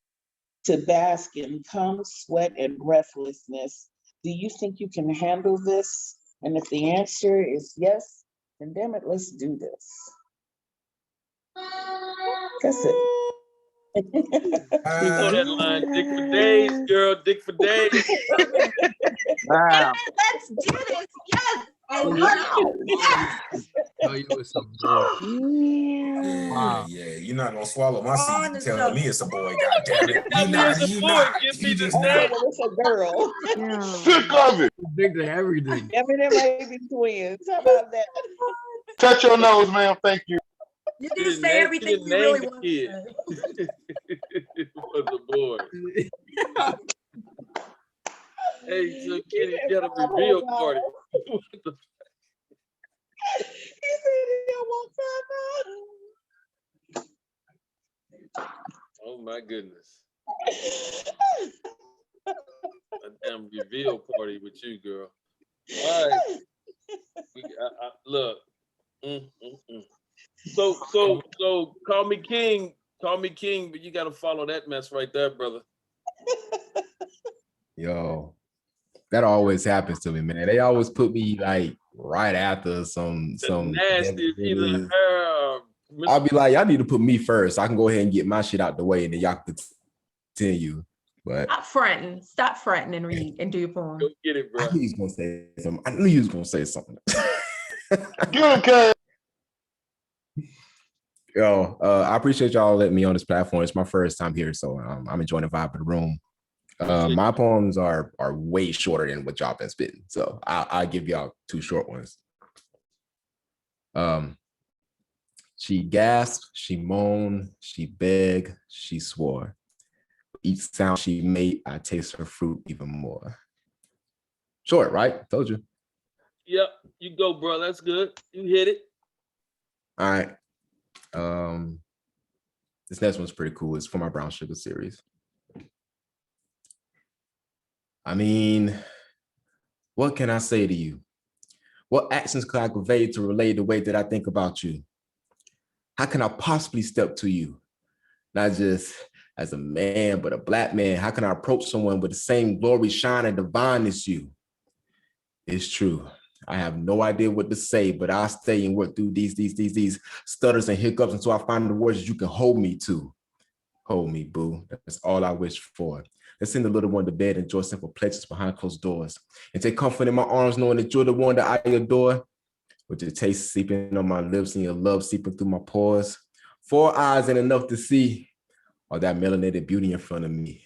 to bask in cum, sweat, and breathlessness. Do you think you can handle this? And if the answer is yes, then damn it, let's do this. That's it. You know that line, dick for days, girl, dick for days. Wow. Let's do this. Yes. I Oh, love it. Yes. Oh, you was a boy. Yeah, Wow. yeah. You're not gonna swallow my seed On and the telling subject. me it's a boy. God damn it! Tell You me not. it's a You boy. not. Give me You the just Okay, name. not. well, it's a girl. Sick of it. Big to everything. I mean, it might be twins. How about that? Touch your nose, ma'am. Thank you. You She can didn't say name, everything she didn't you name really the want to kid. say. It was a boy. Hey, so Kenny, you got a reveal party. What the- He said he don't want Oh my goodness. A damn reveal party with you, girl. All right. Look. So call me king, but you gotta follow that mess right there, brother. Yo, that always happens to me, man. They always put me like right after some Nasty, either her or I'll be like, y'all need to put me first. I can go ahead and get my shit out the way, and then y'all can continue. But Stop fronting and read and do your poem. Go get it, bro. I knew he was gonna say something. I knew he was gonna say something. Good, Yo, I appreciate y'all letting me on this platform. It's my first time here, so I'm enjoying the vibe of the room. My poems are way shorter than what y'all been spitting, so I'll give y'all two short ones. She gasped, she moaned, she begged, she swore. Each sound she made, I taste her fruit even more. Short, right? Told you. Yep, you go, bro. That's good. You hit it. All right. This next one's pretty cool. It's for my Brown Sugar series. I mean, what can I say to you? What actions could I convey to relay the way that I think about you? How can I possibly step to you? Not just as a man, but a Black man. How can I approach someone with the same glory, shine, and divine as you? It's true. I have no idea what to say, but I'll stay and work through these stutters and hiccups until I find the words that you can hold me to. Hold me, boo. That's all I wish for. Let's send the little one to bed and enjoy simple pleasures behind closed doors. And take comfort in my arms, knowing that you're the one that I adore. With your taste seeping on my lips and your love seeping through my pores. 4 eyes ain't enough to see all that melanated beauty in front of me.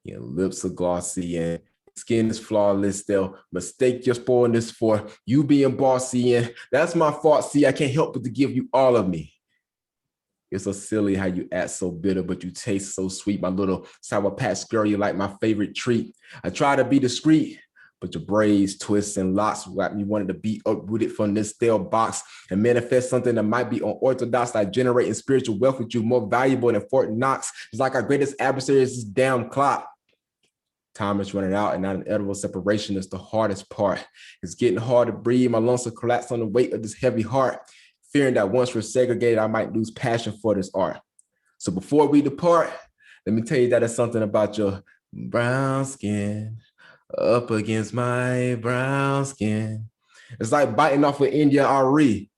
Your lips are glossy and skin is flawless. They'll mistake your spoilness for you being bossy, and that's my fault. See, I can't help but to give you all of me. It's so silly how you act so bitter, but you taste so sweet. My little Sour Patch girl, you're like my favorite treat. I try to be discreet, but your braids, twists, and locks got me wanting to be uprooted from this stale box and manifest something that might be unorthodox, like generating spiritual wealth with you, more valuable than Fort Knox. It's like our greatest adversary is this damn clock. Time is running out, and not an edible separation is the hardest part. It's getting hard to breathe. My lungs will collapse on the weight of this heavy heart, fearing that once we're segregated, I might lose passion for this art. So before we depart, let me tell you that it's something about your brown skin up against my brown skin. It's like biting off an India RE.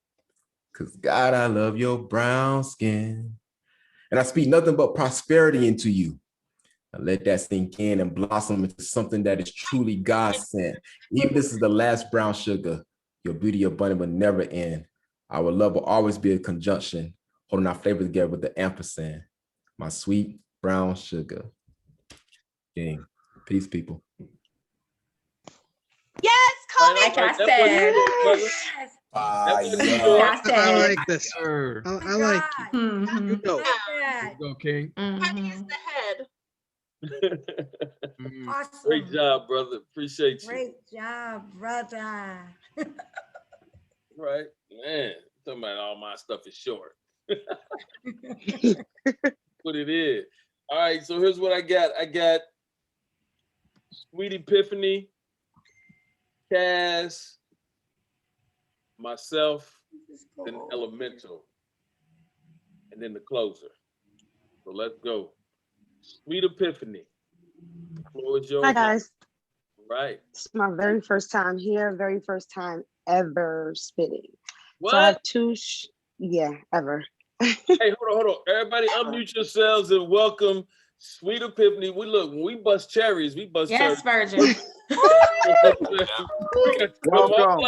Cause God, I love your brown skin. And I speak nothing but prosperity into you. Now let that sink in and blossom into something that is truly God sent. Even if this is the last brown sugar, your beauty abundant will never end. Our love will always be a conjunction, holding our flavor together with the ampersand. My sweet brown sugar. King. Peace, people. Yes, call me. Like I said. I like this. I like you. Mm-hmm. You know. Go, King. Honey is the head. Awesome. Great job, brother. Appreciate you. Great job, brother. Right, man. Talking about all my stuff is short. What it is. All right, so here's what I got. I got Sweet Epiphany, Cass, myself, and Elemental. and then the closer. So let's go. Sweet Epiphany. The floor is yours. Hi guys. Right. It's my very first time here, very first time ever spitting. What? So I have yeah, ever. Hey, hold on. Everybody unmute yourselves and welcome Sweet Epiphany. When we bust cherries, we bust Yes, cherries. Virgin. Welcome.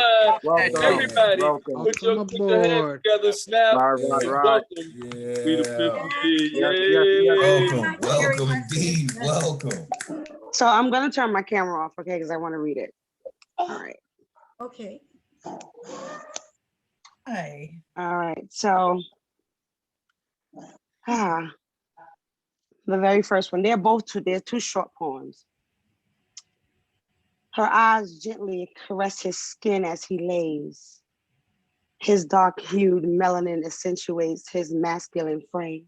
Everybody, Welcome. put your hands together, snap. Right. Welcome, Sweet Epiphany. Yes. Welcome indeed. Welcome. So I'm gonna turn my camera off, okay, because I want to read it. All right. Okay. Hi. All right. So the very first one. They're two short poems. Her eyes gently caress his skin as he lays. His dark-hued melanin accentuates his masculine frame.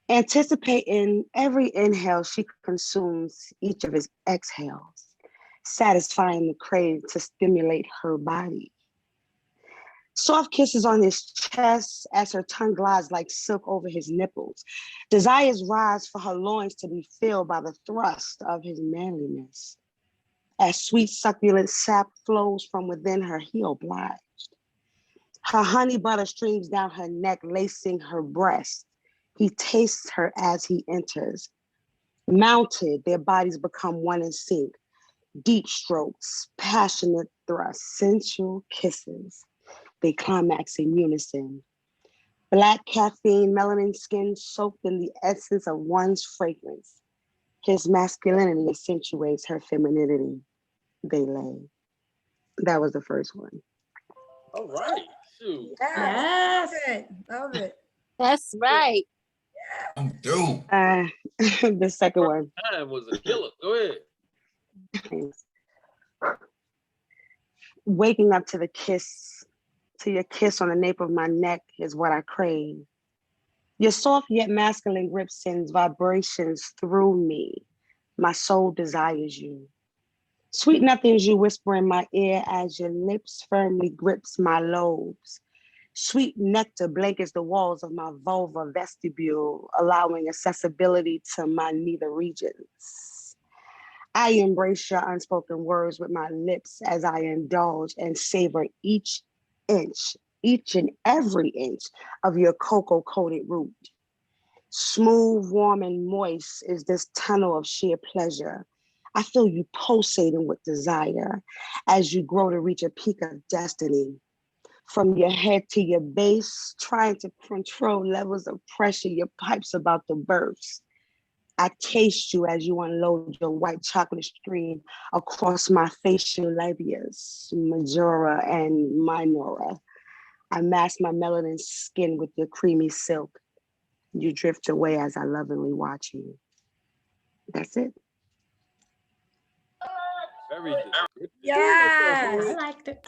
Anticipating every inhale, she consumes each of his exhales, satisfying the crave to stimulate her body. Soft kisses on his chest as her tongue glides like silk over his nipples. Desires rise for her loins to be filled by the thrust of his manliness. As sweet succulent sap flows from within her, he obliged. Her honey butter streams down her neck, lacing her breast. He tastes her as he enters. Mounted, their bodies become one in sync. Deep strokes, passionate thrusts, sensual kisses. They climax in unison. Black caffeine, melanin skin soaked in the essence of one's fragrance. His masculinity accentuates her femininity. They lay. That was the first one. All right. Shoot. Yes. Love it. Love it. That's right. I'm through. The second one. Time was a killer. Go ahead. Waking up to your kiss on the nape of my neck is what I crave. Your soft yet masculine grip sends vibrations through me. My soul desires you. Sweet nothings you whisper in my ear as your lips firmly grips my lobes. Sweet nectar blankets the walls of my vulva vestibule, allowing accessibility to my nether regions. I embrace your unspoken words with my lips as I indulge and savor each and every inch of your cocoa-coated root. Smooth, warm, and moist is this tunnel of sheer pleasure. I feel you pulsating with desire as you grow to reach a peak of destiny. From your head to your base, trying to control levels of pressure your pipe's about to burst. I taste you as you unload your white chocolate stream across my facial labias, majora and minora. I mask my melanin skin with your creamy silk. You drift away as I lovingly watch you. That's it. Very good. Yes. I liked it.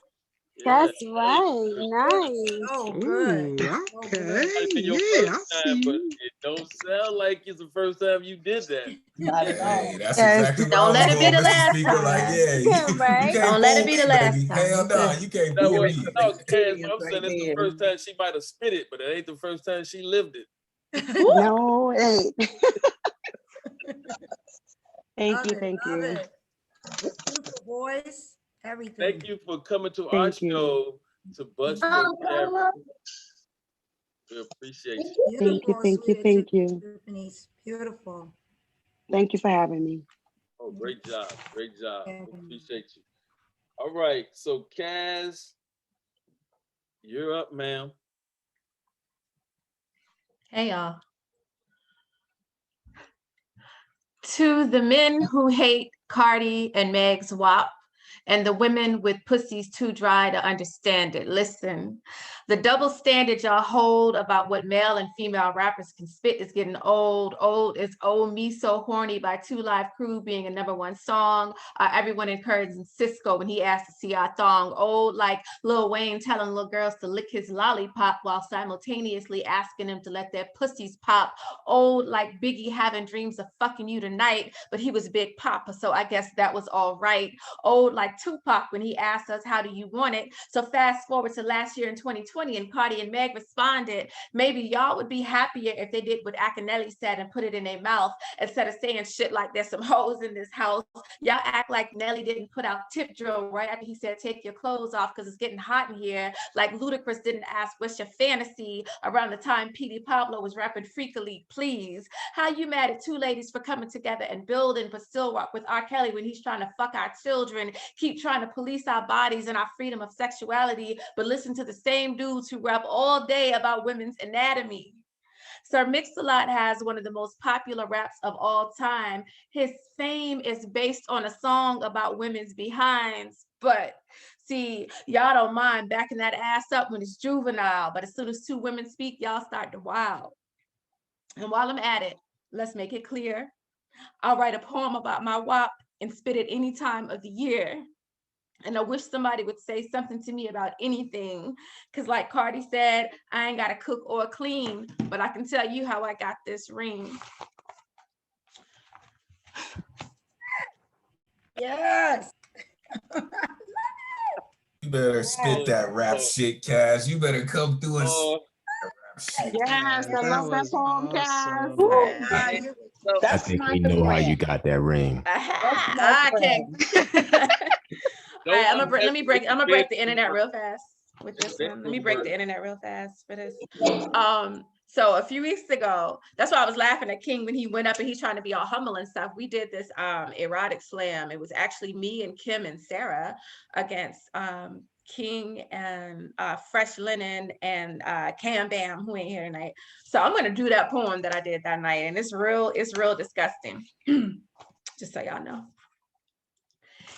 That's right. Nice. Oh, good. Okay. Yeah, but it don't sound like it's the first time you did that. Not at all. Hey, that's exactly what I Don't was let it be going, the Mr. last Speaker. time. Like, yeah, you Right? can't Don't let it fool be me, the last baby. time. Hell no, you can't No, fool wait, me. no, Kaz, Experience I'm saying right it's the there. first time she might have spit it, but it ain't the first time she lived it. No, it ain't. Thank you. Love it. Beautiful voice, everything. Thank you for coming to our Thank you. show to bust your cherry. We appreciate you. Thank you. Tiffany's beautiful. Thank you for having me. Oh, great job. Great job. We appreciate you. All right. So, Kaz, you're up, ma'am. Hey, y'all. To the men who hate Cardi and Meg's WAP, and the women with pussies too dry to understand it. Listen, the double standard y'all hold about what male and female rappers can spit is getting old. Old is "Oh Me So Horny" by 2 Live Crew being a #1 song. Everyone encouraging Cisco when he asked to see our thong. Old like Lil Wayne telling little girls to lick his lollipop while simultaneously asking them to let their pussies pop. Old like Biggie having dreams of fucking you tonight, but he was Big Papa, so I guess that was all right. Old like like Tupac when he asked us, how do you want it? So fast forward to last year in 2020, and Cardi and Meg responded, maybe y'all would be happier if they did what Akinelli said and put it in their mouth instead of saying shit like there's some hoes in this house. Y'all act like Nelly didn't put out Tip Drill right after he said, take your clothes off because it's getting hot in here. Like Ludacris didn't ask, what's your fantasy around the time P.D. Pablo was rapping Freakily, please. How you mad at two ladies for coming together and building, but still rock with R. Kelly when he's trying to fuck our children, keep trying to police our bodies and our freedom of sexuality, but listen to the same dudes who rap all day about women's anatomy. Sir Mix-a-Lot has one of the most popular raps of all time. His fame is based on a song about women's behinds, but see, y'all don't mind backing that ass up when it's juvenile, but as soon as two women speak, y'all start to wow. And while I'm at it, let's make it clear. I'll write a poem about my WAP and spit it any time of the year. And I wish somebody would say something to me about anything. Because like Cardi said, I ain't got to cook or clean, but I can tell you how I got this ring. Yes. You better spit that rap shit, Cass. You better come through and spit that rap shit. Yes, I love that poem, Cass. I think we know how you got that ring. I can't. All right, I'm gonna break the internet real fast with this one. Let me break the internet real fast for this. So a few weeks ago, that's why I was laughing at King when he went up and he's trying to be all humble and stuff. We did this erotic slam. It was actually me and Kim and Sarah against King and Fresh Linen and Cam Bam, who ain't here tonight. So I'm gonna do that poem that I did that night, and it's real disgusting. Just so y'all know.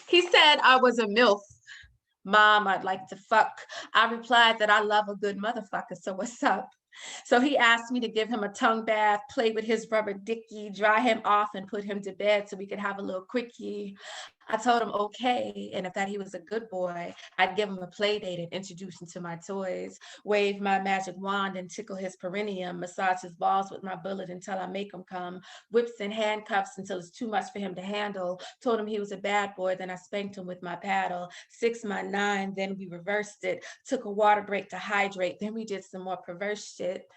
He said I was a MILF. Mom, I'd like to fuck. I replied that I love a good motherfucker, so what's up? So he asked me to give him a tongue bath, play with his rubber dicky, dry him off and put him to bed so we could have a little quickie. I told him okay, and if that he was a good boy, I'd give him a play date and introduce him to my toys, wave my magic wand and tickle his perineum, massage his balls with my bullet until I make him come, whips and handcuffs until it's too much for him to handle, told him he was a bad boy, then I spanked him with my paddle, 6 my 9, then we reversed it, took a water break to hydrate, then we did some more perverse shit.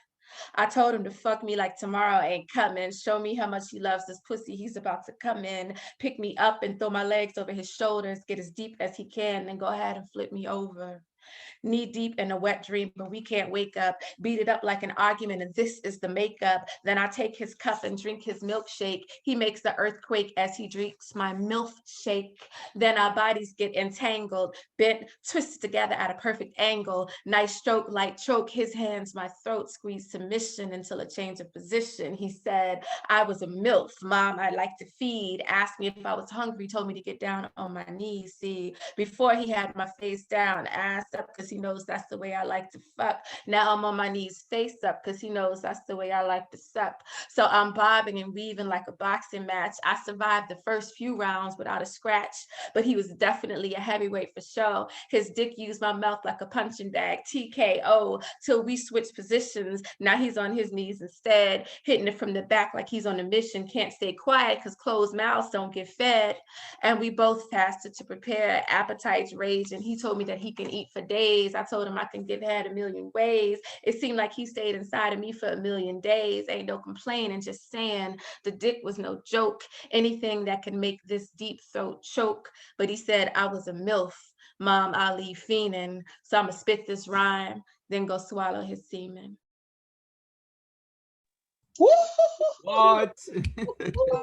I told him to fuck me like tomorrow ain't coming, show me how much he loves this pussy, he's about to come in, pick me up and throw my legs over his shoulders, get as deep as he can, then go ahead and flip me over. Knee deep in a wet dream, but we can't wake up, beat it up like an argument, and this is the makeup. Then I take his cup and drink his milkshake. He makes the earthquake as he drinks my milk shake. Then our bodies get entangled, bent, twisted together at a perfect angle. Nice stroke, light choke, his hands, my throat, squeeze submission until a change of position. He said, I was a MILF, Mom, I'd like to feed. Asked me if I was hungry, told me to get down on my knees. See, before he had my face down, ass up, because he knows that's the way I like to fuck. Now I'm on my knees, face up, because he knows that's the way I like to suck. So I'm bobbing and weaving like a boxing match. I survived the first few rounds without a scratch, but he was definitely a heavyweight for sure. His dick used my mouth like a punching bag, TKO, till we switched positions. Now he's on his knees instead, hitting it from the back like he's on a mission. Can't stay quiet because closed mouths don't get fed. And we both fasted to prepare, appetites raged, and he told me that he can eat for days. I told him I can give head a million ways. It seemed like he stayed inside of me for a million days. Ain't no complaining, just saying the dick was no joke. Anything that could make this deep throat choke. But he said I was a MILF, Mom, I'll leave fiending. So I'ma spit this rhyme, then go swallow his semen. What?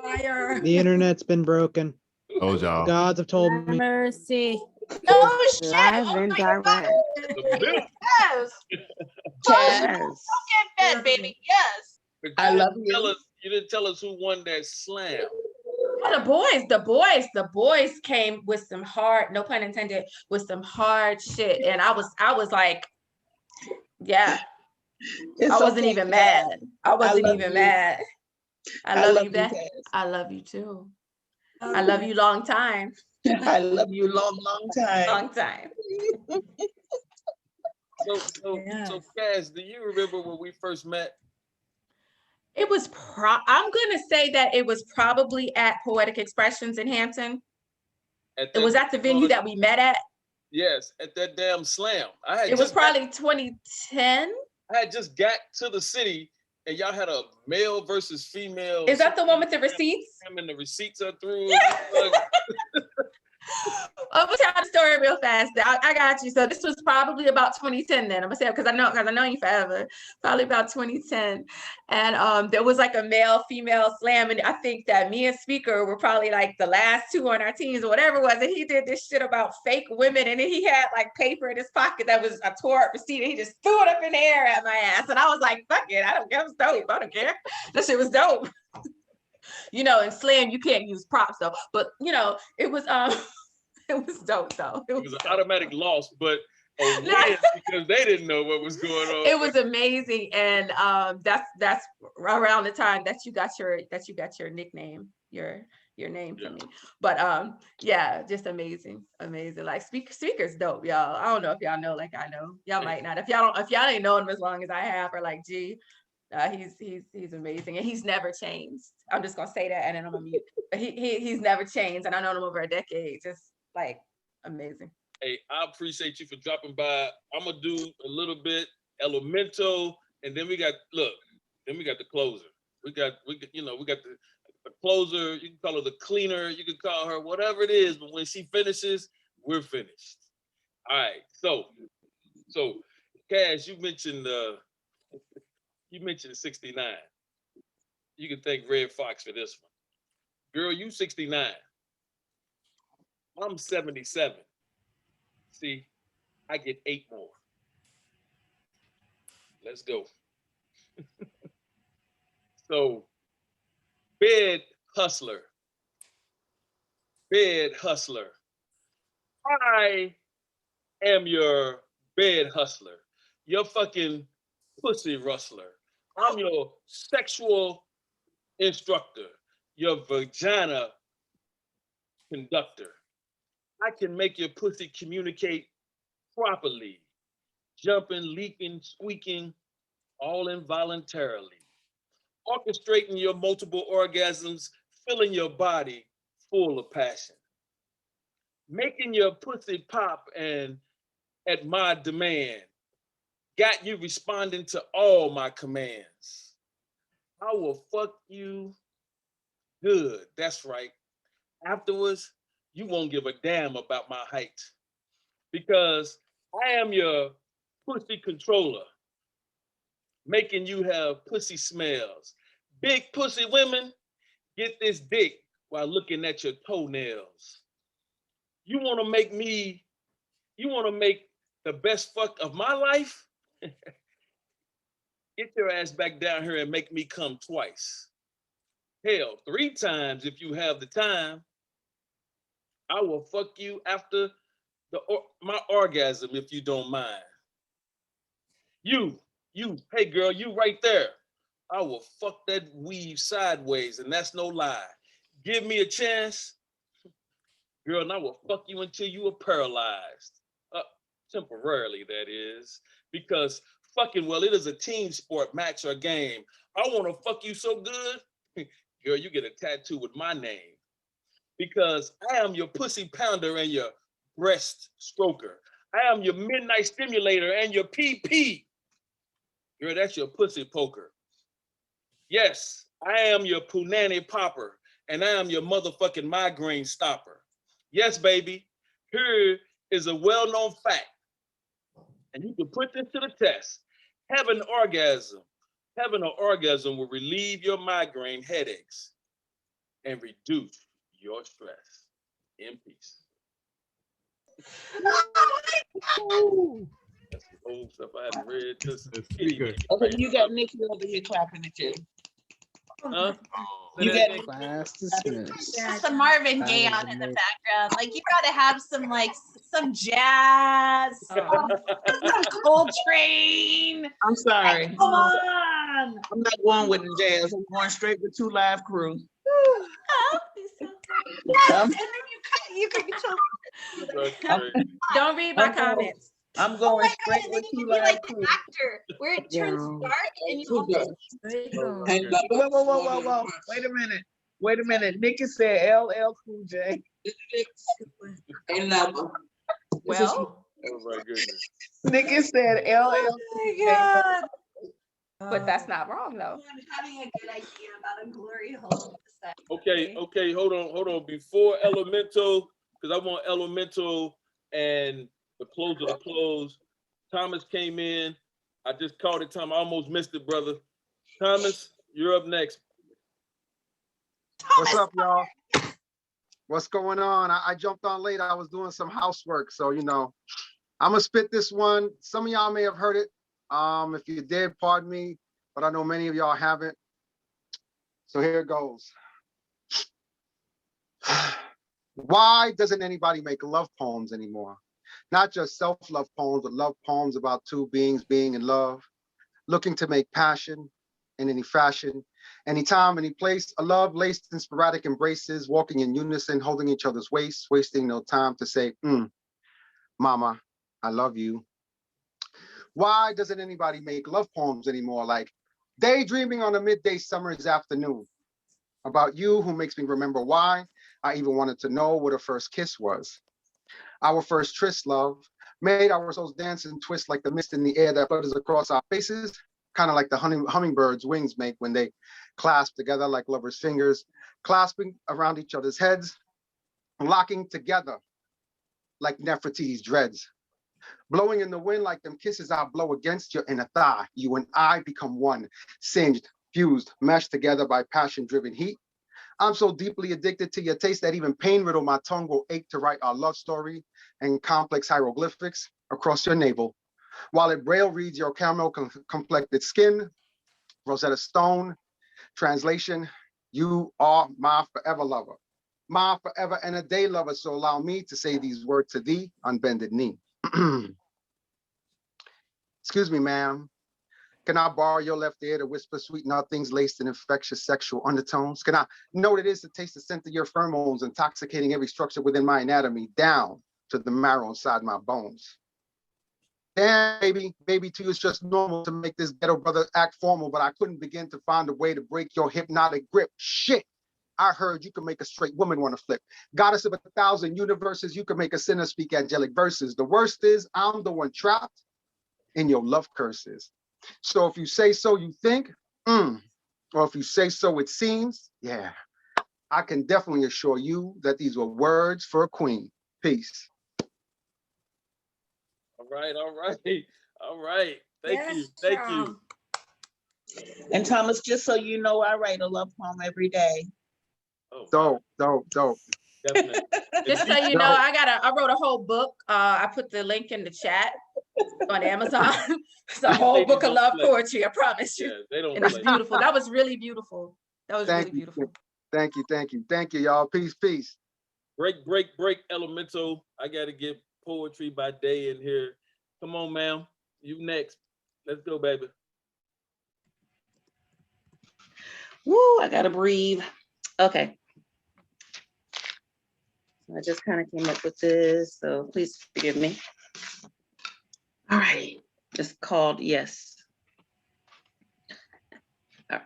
Fire. The internet's been broken. Oh, y'all. The gods have told me. Mercy. No shit. Live Oh and my direct. God. Yes. Yes. Get fed, baby. Yes. But I you love didn't you. tell us. You didn't tell us who won that slam. Oh, the boys came with some hard, no pun intended, with some hard shit. And I was like, yeah. I wasn't even mad. I wasn't even mad. I love you, Beth. I love you too. I love you long time. I love you long time. Long time. So Cass, do you remember when we first met? It was I'm gonna say that it was probably at Poetic Expressions in Hampton. It was at the venue that we met at. Yes, at that damn slam. It was probably 2010. I had just got to the city, and y'all had a male versus female. Is that the one with the receipts? And the receipts are through. I'm gonna tell the story real fast. I got you. So this was probably about 2010 then. I'm gonna say because I know you forever. Probably about 2010. And there was like a male-female slam. And I think that me and Speaker were probably like the last two on our teams or whatever it was. And he did this shit about fake women. And then he had like paper in his pocket that was a tore up receipt. And he just threw it up in the air at my ass. And I was like, fuck it. I don't care. It was dope. I don't care. That shit was dope. You know, in slam, you can't use props though. But you know, it was it was dope though. It was an automatic loss, but a win because they didn't know what was going on. It was amazing, and that's around the time that you got your nickname, your name from me. But yeah, just amazing. Like Speaker's dope, y'all. I don't know if y'all know like I know. Y'all might not. If y'all ain't known him as long as I have, or like G. He's amazing, and he's never changed. I'm just gonna say that, and then I'm gonna mute. But he's never changed, and I've known him over a decade. Just like amazing. Hey, I appreciate you for dropping by. I'm gonna do a little bit Elemental, and then we got the closer. We got the closer. You can call her the cleaner. You can call her whatever it is, but when she finishes, we're finished. All right. So, Cash, you mentioned 69. You can thank Red Fox for this one. Girl, you 69. I'm 77. See, I get 8 more. Let's go. So, bed hustler. I am your bed hustler. Your fucking pussy rustler. I'm your sexual instructor, your vagina conductor. I can make your pussy communicate properly, jumping, leaping, squeaking, all involuntarily, orchestrating your multiple orgasms, filling your body full of passion, making your pussy pop and at my demand, got you responding to all my commands. I will fuck you good. That's right. Afterwards, you won't give a damn about my height because I am your pussy controller, making you have pussy smells. Big pussy women, get this dick while looking at your toenails. You want to make the best fuck of my life? Get your ass back down here and make me come twice. Hell, 3 times if you have the time. I will fuck you after my orgasm if you don't mind. You, hey girl, you right there. I will fuck that weave sideways, and that's no lie. Give me a chance, girl, and I will fuck you until you are paralyzed. Temporarily, that is. Because fucking, well, it is a team sport, match or game. I want to fuck you so good, girl, you get a tattoo with my name. Because I am your pussy pounder and your breast stroker. I am your midnight stimulator and your PP. Girl, that's your pussy poker. Yes, I am your punani popper, and I am your motherfucking migraine stopper. Yes, baby, here is a well-known fact, and you can put this to the test. Having an orgasm will relieve your migraine headaches and reduce your stress. In peace. That's the old stuff I haven't read. Okay, you got Nikki over here clapping at you. Huh? You got Class dismissed. Some Marvin Gaye on in the background. Like you gotta have some jazz, some Coltrane. I'm sorry. Come on. I'm not going with the jazz. I'm going straight with 2 Live Crew. Yes, and then you could Don't read my comments. I'm going straight with 2 Live Crew. Actor, where it turns dark and you Whoa. Wait a minute. Wait a minute. Nikki said LL Cool J. Another. Well, Oh my goodness. Nikki said LL Cool J. but that's not wrong though. I'm having a good idea about a glory hole. Okay, hold on. Before Elemental, because I want Elemental and the close of the close. Thomas came in. I just called it time. I almost missed it, brother. Thomas, you're up next. What's up, y'all? What's going on? I jumped on late. I was doing some housework, so you know, I'm gonna spit this one. Some of y'all may have heard it. If you did, pardon me, but I know many of y'all haven't. So here it goes. Why doesn't anybody make love poems anymore? Not just self-love poems, but love poems about two beings being in love, looking to make passion in any fashion, anytime, any place, a love laced in sporadic embraces, walking in unison, holding each other's waists, wasting no time to say, mama, I love you. Why doesn't anybody make love poems anymore? Like daydreaming on a midday summer's afternoon about you who makes me remember why I even wanted to know what a first kiss was. Our first tryst, love, made our souls dance and twist like the mist in the air that flutters across our faces, kind of like the hummingbird's wings make when they clasp together like lovers' fingers, clasping around each other's heads, locking together like Nefertiti's dreads. Blowing in the wind like them kisses I blow against your inner thigh. You and I become one, singed, fused, meshed together by passion-driven heat. I'm so deeply addicted to your taste that even pain-riddled my tongue will ache to write our love story and complex hieroglyphics across your navel. While it braille reads your caramel complected skin, Rosetta Stone, translation, you are my forever lover, my forever and a day lover. So allow me to say these words to thee on bended knee. Excuse me, ma'am. Can I borrow your left ear to whisper sweet nothings laced in infectious sexual undertones? Can I know what it is to taste the scent of your pheromones, intoxicating every structure within my anatomy, down to the marrow inside my bones? Damn, baby, to you it's just normal to make this ghetto brother act formal, but I couldn't begin to find a way to break your hypnotic grip. Shit, I heard you can make a straight woman want to flip. Goddess of 1,000 universes, you can make a sinner speak angelic verses. The worst is I'm the one trapped in your love curses. So if you say so, you think, or if you say so, it seems, yeah, I can definitely assure you that these were words for a queen. Peace. All right. Thank you. And Thomas, just so you know, I write a love poem every day. Oh, dope. Definitely. Just so you know, I wrote a whole book. I put the link in the chat on Amazon. It's a whole book of love poetry, I promise you. Yeah, they don't and it's beautiful. That was really beautiful. That was really beautiful. Thank you, y'all. Peace. Break, Elemental. I gotta get poetry by day in here. Come on, ma'am. You next. Let's go, baby. Woo, I gotta breathe. Okay. I just kind of came up with this, so please forgive me. All right, it's called Yes. All right.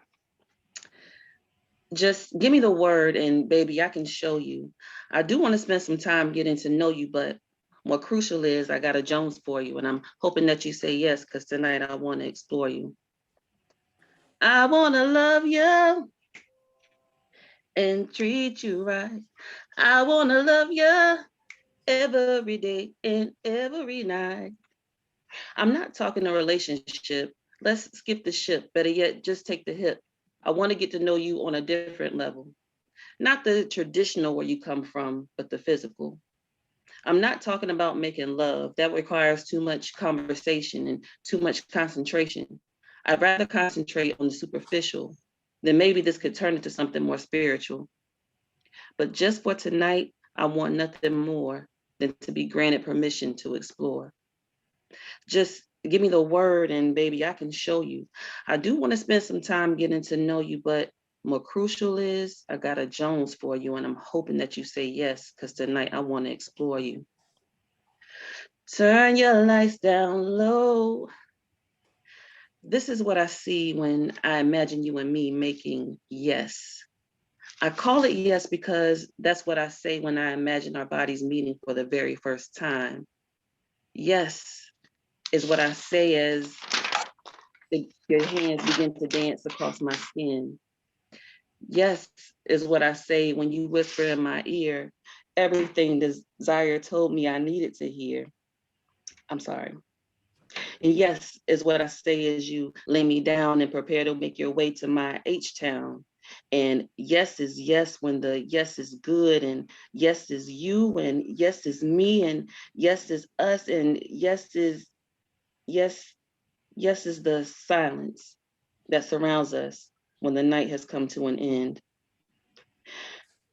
Just give me the word and baby, I can show you. I do want to spend some time getting to know you, but what crucial is I got a Jones for you and I'm hoping that you say yes, because tonight I want to explore you. I want to love you and treat you right. I want to love you every day and every night. I'm not talking a relationship. Let's skip the ship. Better yet, just take the hip. I want to get to know you on a different level. Not the traditional where you come from, but the physical. I'm not talking about making love. That requires too much conversation and too much concentration. I'd rather concentrate on the superficial. Then maybe this could turn into something more spiritual. But just for tonight, I want nothing more than to be granted permission to explore. Just give me the word and baby, I can show you. I do want to spend some time getting to know you, but more crucial is I got a Jones for you and I'm hoping that you say yes, because tonight I want to explore you. Turn your lights down low. This is what I see when I imagine you and me making yes. I call it yes because that's what I say when I imagine our bodies meeting for the very first time. Yes is what I say as your hands begin to dance across my skin. Yes is what I say when you whisper in my ear everything desire told me I needed to hear. I'm sorry. And yes is what I say as you lay me down and prepare to make your way to my H-town. And yes is yes when the yes is good, and yes is you, and yes is me, and yes is us, and yes is the silence that surrounds us when the night has come to an end.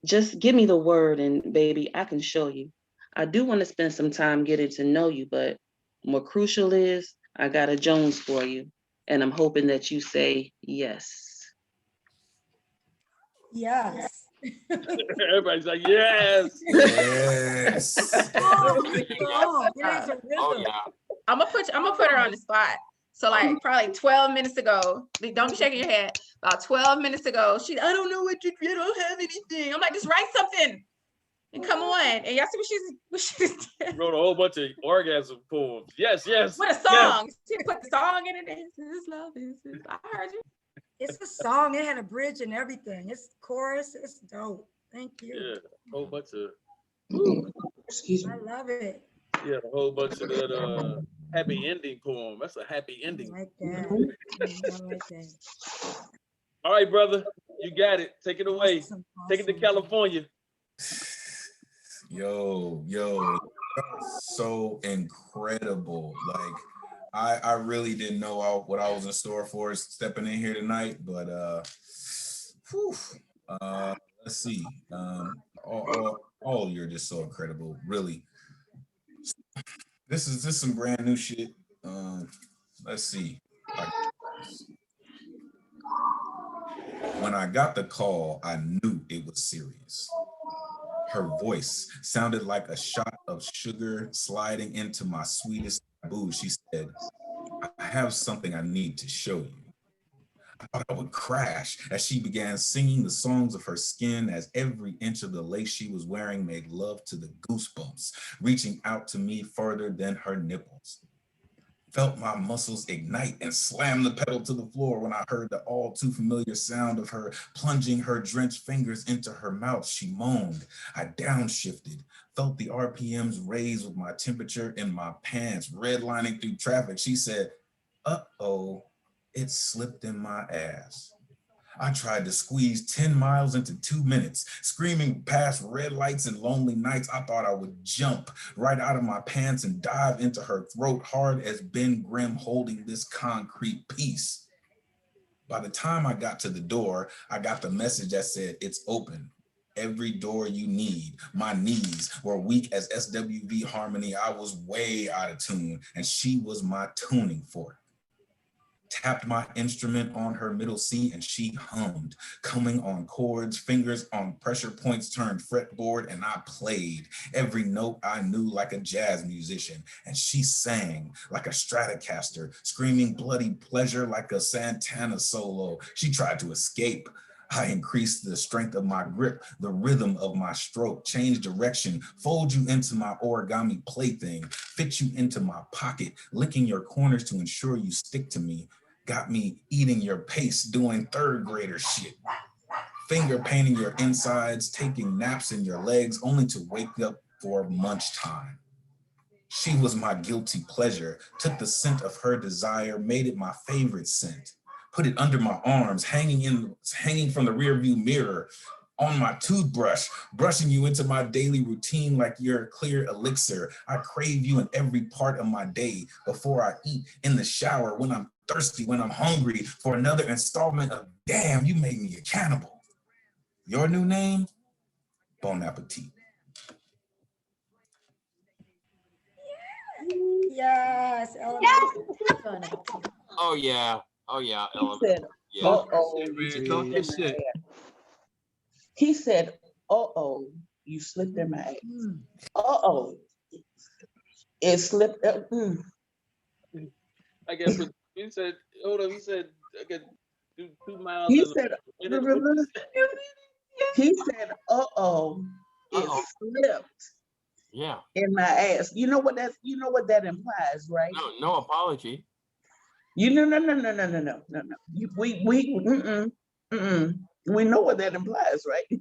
Just give me the word and baby, I can show you. I do want to spend some time getting to know you, but more crucial is I got a Jones for you, and I'm hoping that you say yes. Yes. Everybody's like, yes. Yes. Oh, it is a rhythm. Oh yeah. I'm gonna put her on the spot. So like probably 12 minutes ago, don't be shaking your head. About 12 minutes ago, I don't know what you don't have anything. I'm like, just write something and come on. And y'all see what she's Wrote a whole bunch of orgasm poems. Yes, yes. with a song. She put the song in it. This love is. I heard you. It's a song. It had a bridge and everything. It's chorus. It's dope. Thank you. Yeah, a whole bunch of. I love it. Yeah, a whole bunch of that happy ending poem. That's a happy ending. I like that. I like that. All right, brother, you got it. Take it away. Awesome, Take it to California. Yo, so incredible. Like I really didn't know what I was in store for stepping in here tonight, but let's see. All you're just so incredible, really. This is just some brand new shit. Let's see. When I got the call, I knew it was serious. Her voice sounded like a shot of sugar sliding into my sweetest taboo. She said, I have something I need to show you. I thought I would crash as she began singing the songs of her skin as every inch of the lace she was wearing made love to the goosebumps, reaching out to me further than her nipples. Felt my muscles ignite and slam the pedal to the floor when I heard the all too familiar sound of her plunging her drenched fingers into her mouth. She moaned. I downshifted, felt the RPMs raise with my temperature in my pants, redlining through traffic. She said, uh-oh, it slipped in my ass. I tried to squeeze 10 miles into 2 minutes, screaming past red lights and lonely nights. I thought I would jump right out of my pants and dive into her throat hard as Ben Grimm holding this concrete piece. By the time I got to the door, I got the message that said, it's open. Every door you need. My knees were weak as SWV harmony. I was way out of tune, and she was my tuning fork. Tapped my instrument on her middle C and she hummed, coming on chords, fingers on pressure points turned fretboard, and I played every note I knew like a jazz musician, and she sang like a Stratocaster, screaming bloody pleasure like a Santana solo. She tried to escape. I increased the strength of my grip, the rhythm of my stroke, change direction, fold you into my origami plaything, fit you into my pocket, licking your corners to ensure you stick to me, got me eating your pace, doing third grader shit, finger painting your insides, taking naps in your legs, only to wake up for munch time. She was my guilty pleasure, took the scent of her desire, made it my favorite scent. Put it under my arms, hanging from the rearview mirror, on my toothbrush, brushing you into my daily routine like you're a clear elixir. I crave you in every part of my day, before I eat, in the shower, when I'm thirsty, when I'm hungry, for another installment of damn, you made me a cannibal. Your new name? Bon appetit. Yes. Oh yeah. Oh yeah. He Element. said, Yeah. uh-oh, Shit, you man. slipped Talk in your my shit. ass. He said, uh-oh, you slipped in my ass. Uh-oh, it slipped up. I guess he said, hold on, he said, I got 2 miles. He in said, the, He said, uh-oh, it slipped Yeah. in my ass. You know what that implies, right? No apology. No. We know what that implies, right?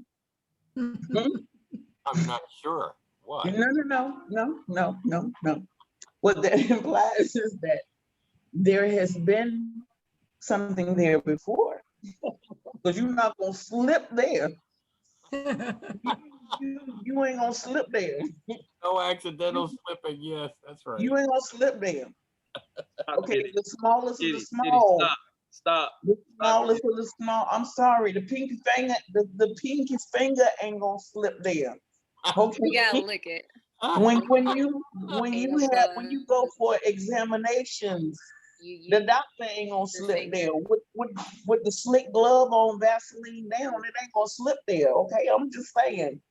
I'm not sure. What? No. What that implies is that there has been something there before. Because you're not gonna slip there. You ain't gonna slip there. No accidental slipping. Yes, that's right. You ain't gonna slip there. Okay, Kitty. the smallest of the Kitty, small. stop. The smallest of the small. I'm sorry, the pinky finger, the pinky finger ain't gonna slip there. Okay. You gotta lick it. When Ain't you go for examinations, the doctor ain't gonna slip there. With the slick glove on, Vaseline down, it ain't gonna slip there. Okay, I'm just saying.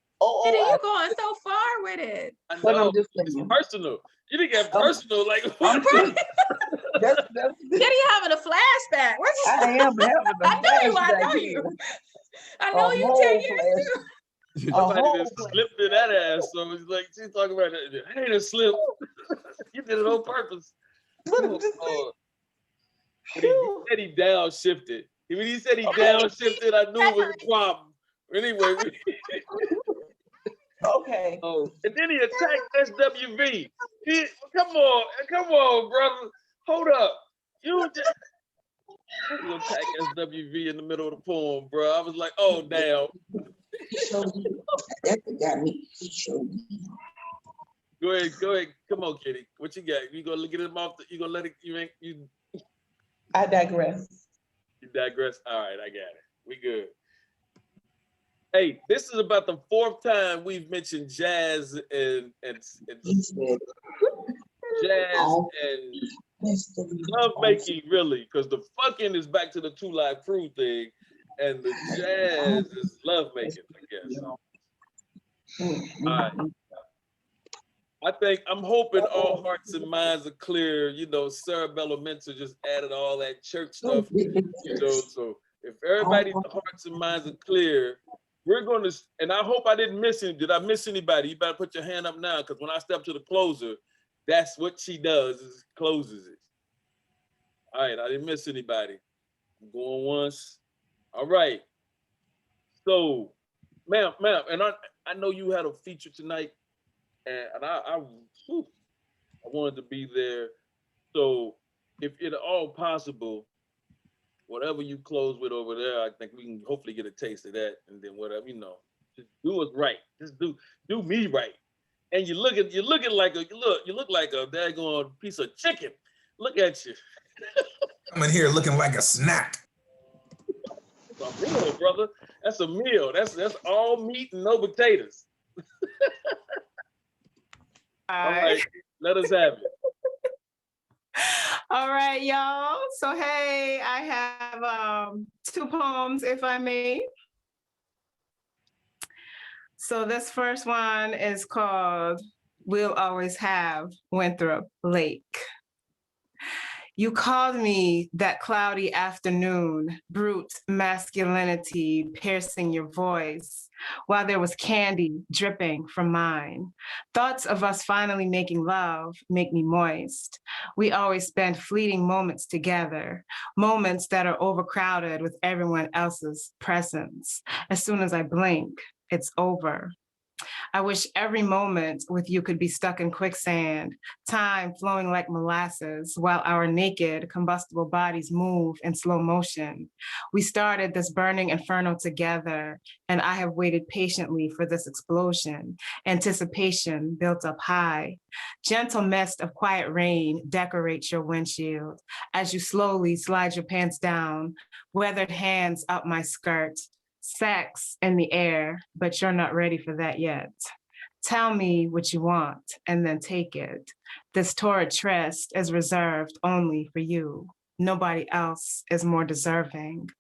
Kitty, you going so far with it. I know. But I'm just It's saying. personal. You didn't get personal. Like, that's Kitty having a flashback. What's I am having a I know you. I flashback know here. you. I know A you whole 10 years too. somebody just slipped in that ass. So it's like she's talking about it. I ain't a slip. You did it on purpose. Oh, he said he downshifted. When he said he downshifted, I knew it was a problem. Anyway, okay. Oh, and then he attacked SWV. Come on, brother. Hold up. You attack SWV in the middle of the poem, bro. I was like, oh damn. That got me. Go ahead. Come on, Kitty. What you got? You gonna get him off? You gonna let it? You? I digress. You digress. All right, I got it. We good. Hey, this is about the 4th time we've mentioned jazz and love making, really, because the fucking is back to the 2 Live Crew thing, and the jazz is love making, I guess. All right. I'm hoping all hearts and minds are clear. You know, Cerebello Mentor just added all that church stuff. You know, so if everybody's hearts and minds are clear, we're going to, and I hope I didn't miss any. Did I miss anybody? You better put your hand up now, because when I step to the closer, that's what she does, is closes it. All right, I didn't miss anybody. I'm going once. All right. So, ma'am, and I know you had a feature tonight, and I wanted to be there. So, if at all possible, whatever you close with over there, I think we can hopefully get a taste of that, and then whatever, you know, just do us right. Just do me right. And you look like a daggone piece of chicken. Look at you. I'm in here looking like a snack. That's a meal, brother. That's a meal. That's all meat and no potatoes. All right, let us have it. All right, y'all. So hey, I have 2 poems, if I may. So this first one is called We'll Always Have Winthrop Lake. You called me that cloudy afternoon, brute masculinity piercing your voice, while there was candy dripping from mine. Thoughts of us finally making love make me moist. We always spend fleeting moments together, moments that are overcrowded with everyone else's presence. As soon as I blink, it's over. I wish every moment with you could be stuck in quicksand, time flowing like molasses while our naked, combustible bodies move in slow motion. We started this burning inferno together, and I have waited patiently for this explosion. Anticipation built up high. Gentle mist of quiet rain decorates your windshield as you slowly slide your pants down, weathered hands up my skirt. Sex in the air, but you're not ready for that yet. Tell me what you want and then take it. This torrid tryst is reserved only for you. Nobody else is more deserving.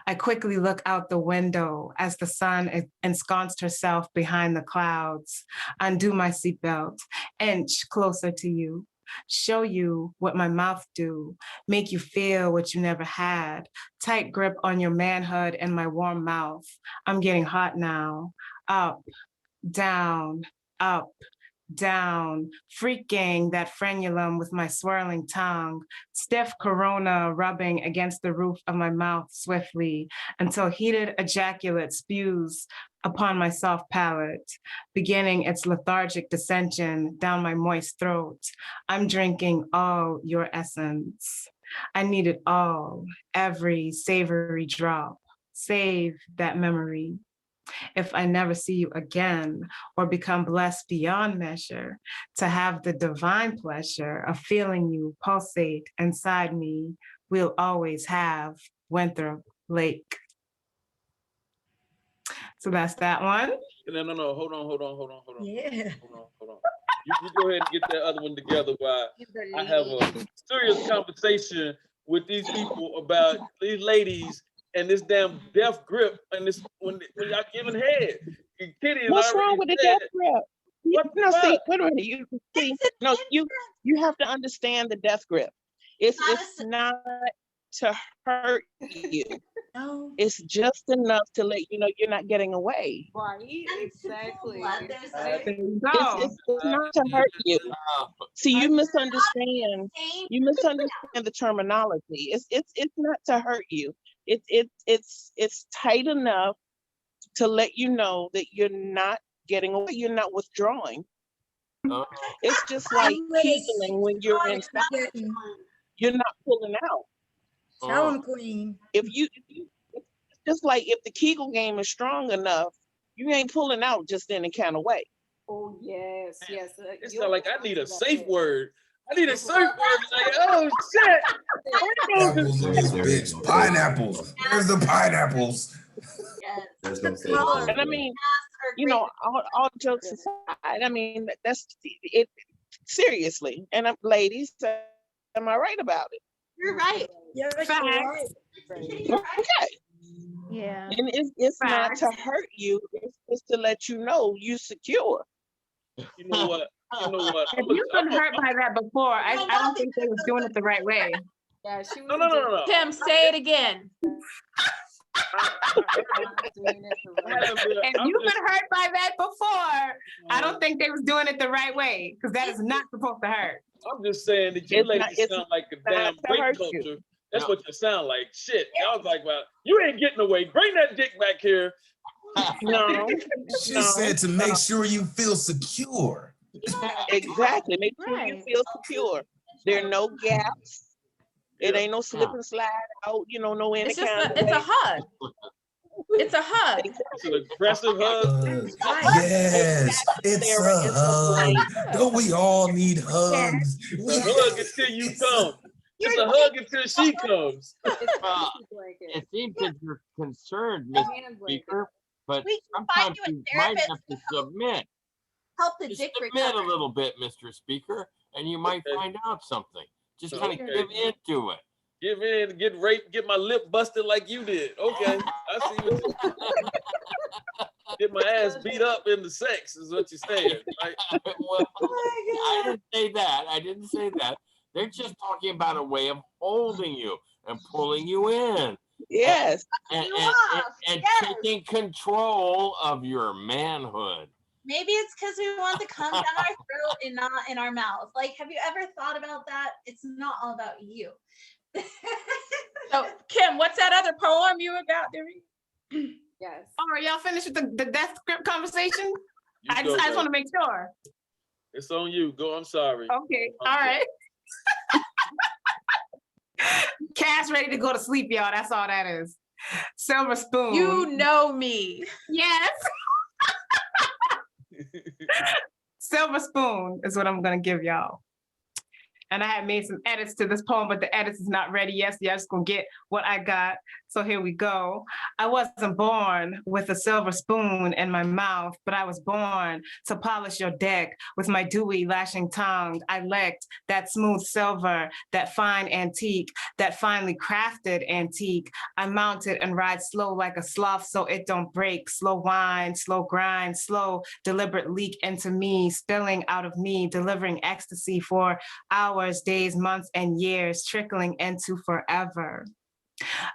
I quickly look out the window as the sun ensconced herself behind the clouds. Undo my seatbelt, inch closer to you. show you what my mouth do, make you feel what you never had. Tight grip on your manhood and my warm mouth. I'm getting hot now. Up, down, up, down, freaking that frenulum with my swirling tongue, stiff corona rubbing against the roof of my mouth swiftly until heated ejaculate spews upon my soft palate, beginning its lethargic dissension down my moist throat. I'm drinking all your essence. I need it all, every savory drop. Save that memory. If I never see you again or become blessed beyond measure, to have the divine pleasure of feeling you pulsate inside me, we'll always have Winthrop Lake. So that's that one. No. Hold on. Yeah. Hold on. You go ahead and get that other one together while I have a serious conversation with these people about these ladies and this damn death grip and this when y'all giving head. Kitty has What's wrong already with the said, death grip? What the No, see, fuck? wait a minute. You have to understand the death grip. It's not to hurt you. No. It's just enough to let you know you're not getting away. Right, exactly. It's not to hurt you. See, you misunderstand. You misunderstand the terminology. It's not to hurt you. It's tight enough to let you know that you're not getting away. You're not withdrawing. It's just like healing when you're in. You're not pulling out. Tell them, Queen. If you, it's just like if the Kegel game is strong enough, you ain't pulling out just any kind of way. Oh yes. It's not like I need a safe word. I need a safe word. Like, oh shit. Apples in this bitch. Pineapples. Where's the pineapples? There's no safe word. And I mean, you know, all jokes aside, I mean, that's it. Seriously, and ladies, am I right about it? You're right. You're Facts. right. Okay. Yeah. And it's not to hurt you. It's just to let you know you secure. You know what? If you've been hurt by that before, I don't think they was doing it the right way. Yeah, she was. No. Kim, say it again. If you've been hurt by that before, I don't think they was doing it the right way because that is not supposed to hurt. I'm just saying that you ladies sound like a damn rape culture. That's what you sound like. Shit. I was like, well, you ain't getting away. Bring that dick back here. No. She said to make sure you feel secure. Exactly. Make sure you feel secure. There are no gaps. It ain't no slip and slide out, you know, no any It's just kind of it's a hug. It's a hug. It's an aggressive hug. Yes, it's a hug. Don't we all need hugs? It's a hug until you come. It's a hug until she comes. It seems that you're concerned, Mr. Speaker, but sometimes you might have to submit. Help the Just dick submit recover. a little bit, Mr. Speaker, and you might find out something. Just kind of Okay. give into it. Give in, get raped, get my lip busted like you did. Okay, I see what you get my ass beat up in the sex is what you're saying. Right? Well, I didn't say that. I didn't say that. They're just talking about a way of holding you and pulling you in. Yes. And taking control of your manhood. Maybe it's because we want to come down our throat and not in our mouth. Like, have you ever thought about that? It's not all about you. So, Kim, what's that other poem you got to read? Yes. Oh, are y'all finished with the death script conversation? I go, just want to make sure. It's on you. Go. I'm sorry. Okay. All right. Cass ready to go to sleep, y'all. That's all that is. Silver spoon. You know me. Yes. Silver spoon is what I'm gonna give y'all. and I had made some edits to this poem, but the edits is not ready yet, so y'all just gonna get what I got. So here we go. I wasn't born with a silver spoon in my mouth, but I was born to polish your deck with my dewy lashing tongue. I licked that smooth silver, that fine antique, that finely crafted antique. I mount it and ride slow like a sloth so it don't break. Slow wine, slow grind, slow deliberate leak into me, spilling out of me, delivering ecstasy for hours, days, months, and years, trickling into forever.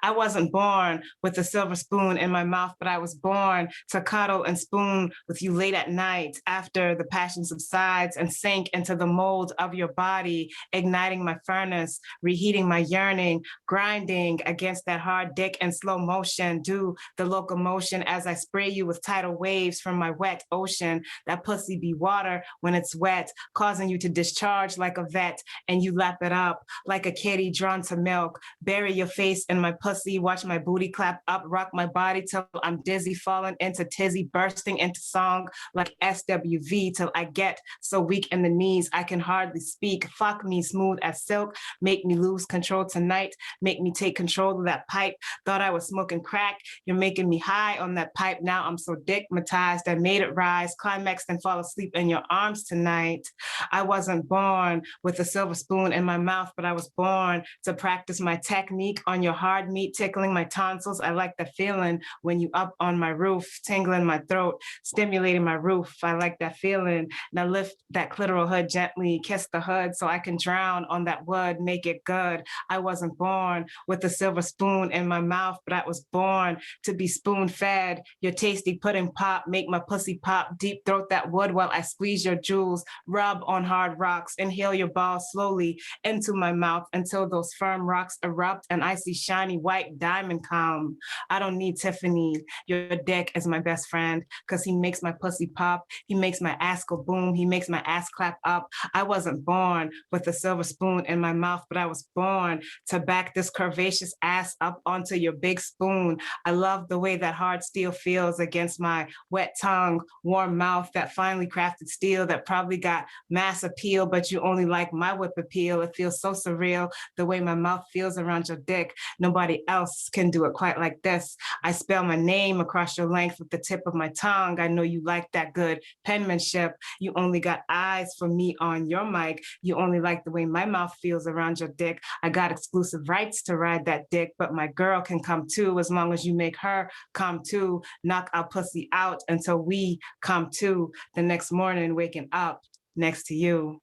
I wasn't born with a silver spoon in my mouth, but I was born to cuddle and spoon with you late at night after the passion subsides and sink into the mold of your body, igniting my furnace, reheating my yearning, grinding against that hard dick in slow motion, do the locomotion as I spray you with tidal waves from my wet ocean. That pussy be water when it's wet, causing you to discharge like a vet, and you lap it up like a kitty drawn to milk. Bury your face in my pussy, watch my booty clap up, rock my body till I'm dizzy, falling into tizzy, bursting into song like SWV till I get so weak in the knees I can hardly speak. Fuck me smooth as silk, make me lose control tonight, make me take control of that pipe. Thought I was smoking crack, you're making me high on that pipe. Now I'm so dickmatized, I made it rise, climaxed and fall asleep in your arms tonight. I wasn't born with a silver spoon in my mouth, but I was born to practice my technique on your hard meat, tickling my tonsils. I like the feeling when you up on my roof, tingling my throat, stimulating my roof. I like that feeling. Now lift that clitoral hood gently, kiss the hood so I can drown on that wood, make it good. I wasn't born with a silver spoon in my mouth, but I was born to be spoon fed. Your tasty pudding pop, make my pussy pop, deep throat that wood while I squeeze your jewels, rub on hard rocks, inhale your balls slowly into my mouth until those firm rocks erupt and I see shiny white diamond come. I don't need Tiffany. Your dick is my best friend because he makes my pussy pop. He makes my ass go boom. He makes my ass clap up. I wasn't born with a silver spoon in my mouth, but I was born to back this curvaceous ass up onto your big spoon. I love the way that hard steel feels against my wet tongue, warm mouth, that finely crafted steel that probably got mass appeal, but you only like my whip appeal. It feels so surreal the way my mouth feels around your dick. Nobody else can do it quite like this. I spell my name across your length with the tip of my tongue. I know you like that good penmanship. You only got eyes for me on your mic. You only like the way my mouth feels around your dick. I got exclusive rights to ride that dick, but my girl can come too as long as you make her come too. Knock our pussy out until we come to the next morning waking up next to you.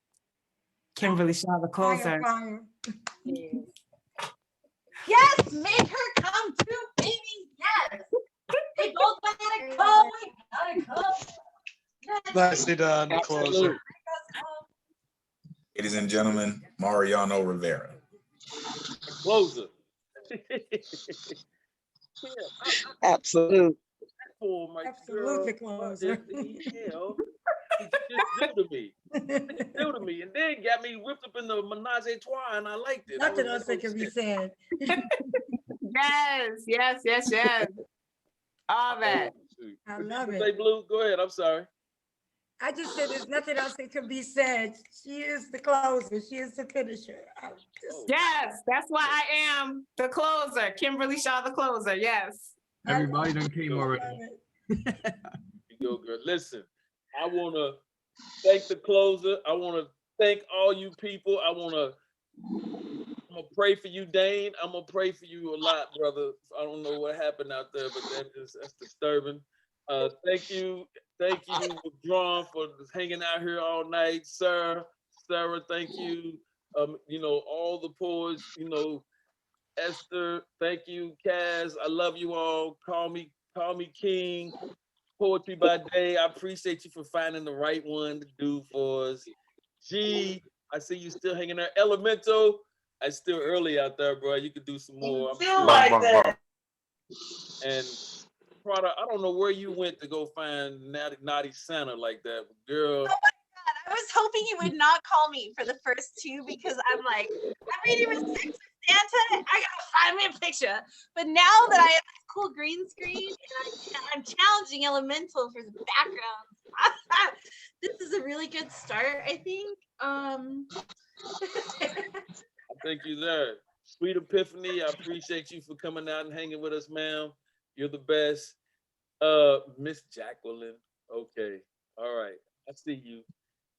Kimberly Shaw, the closer. Fire. Yes, make her come too, baby. Yes. They both gotta come. We gotta come. Nicely done, closer. Ladies and gentlemen, Mariano Rivera. Closer. Absolute. For my Absolutely girl, closer. Just do to me. Do to me. And then got me whipped up in the menage a trois and I liked it. Nothing else that can be said. Yes. All that. I love Say it. Blue, go ahead. I'm sorry. I just said there's nothing else that can be said. She is the closer. She is the finisher. Yes, that's why I am the closer. Kimberly Shaw, the closer. Yes. Everybody done came already. You go, girl. Listen, I want to thank the closer. I want to thank all you people. I'm going to pray for you, Dane. I'm going to pray for you a lot, brother. I don't know what happened out there, but that's disturbing. Thank you, Drawn, for hanging out here all night. Sarah, thank you. All the poets, Esther, thank you, Kaz. I love you all. Call me King. Poetry by Day. I appreciate you for finding the right one to do for us. G, I see you still hanging there. Elemental, it's still early out there, bro. You could do some more. Still like that. And Prada, I don't know where you went to go find Naughty Santa like that, but girl. Oh my God, I was hoping you would not call me for the first two because I'm like, I'm ready to sex with Santa. I gotta find me a picture. But now that I have this cool green screen and I'm challenging Elemental for the background, this is a really good start, I think. Thank you, sir. Sweet Epiphany, I appreciate you for coming out and hanging with us, ma'am. You're the best. Miss Jacqueline. Okay. All right. I see you.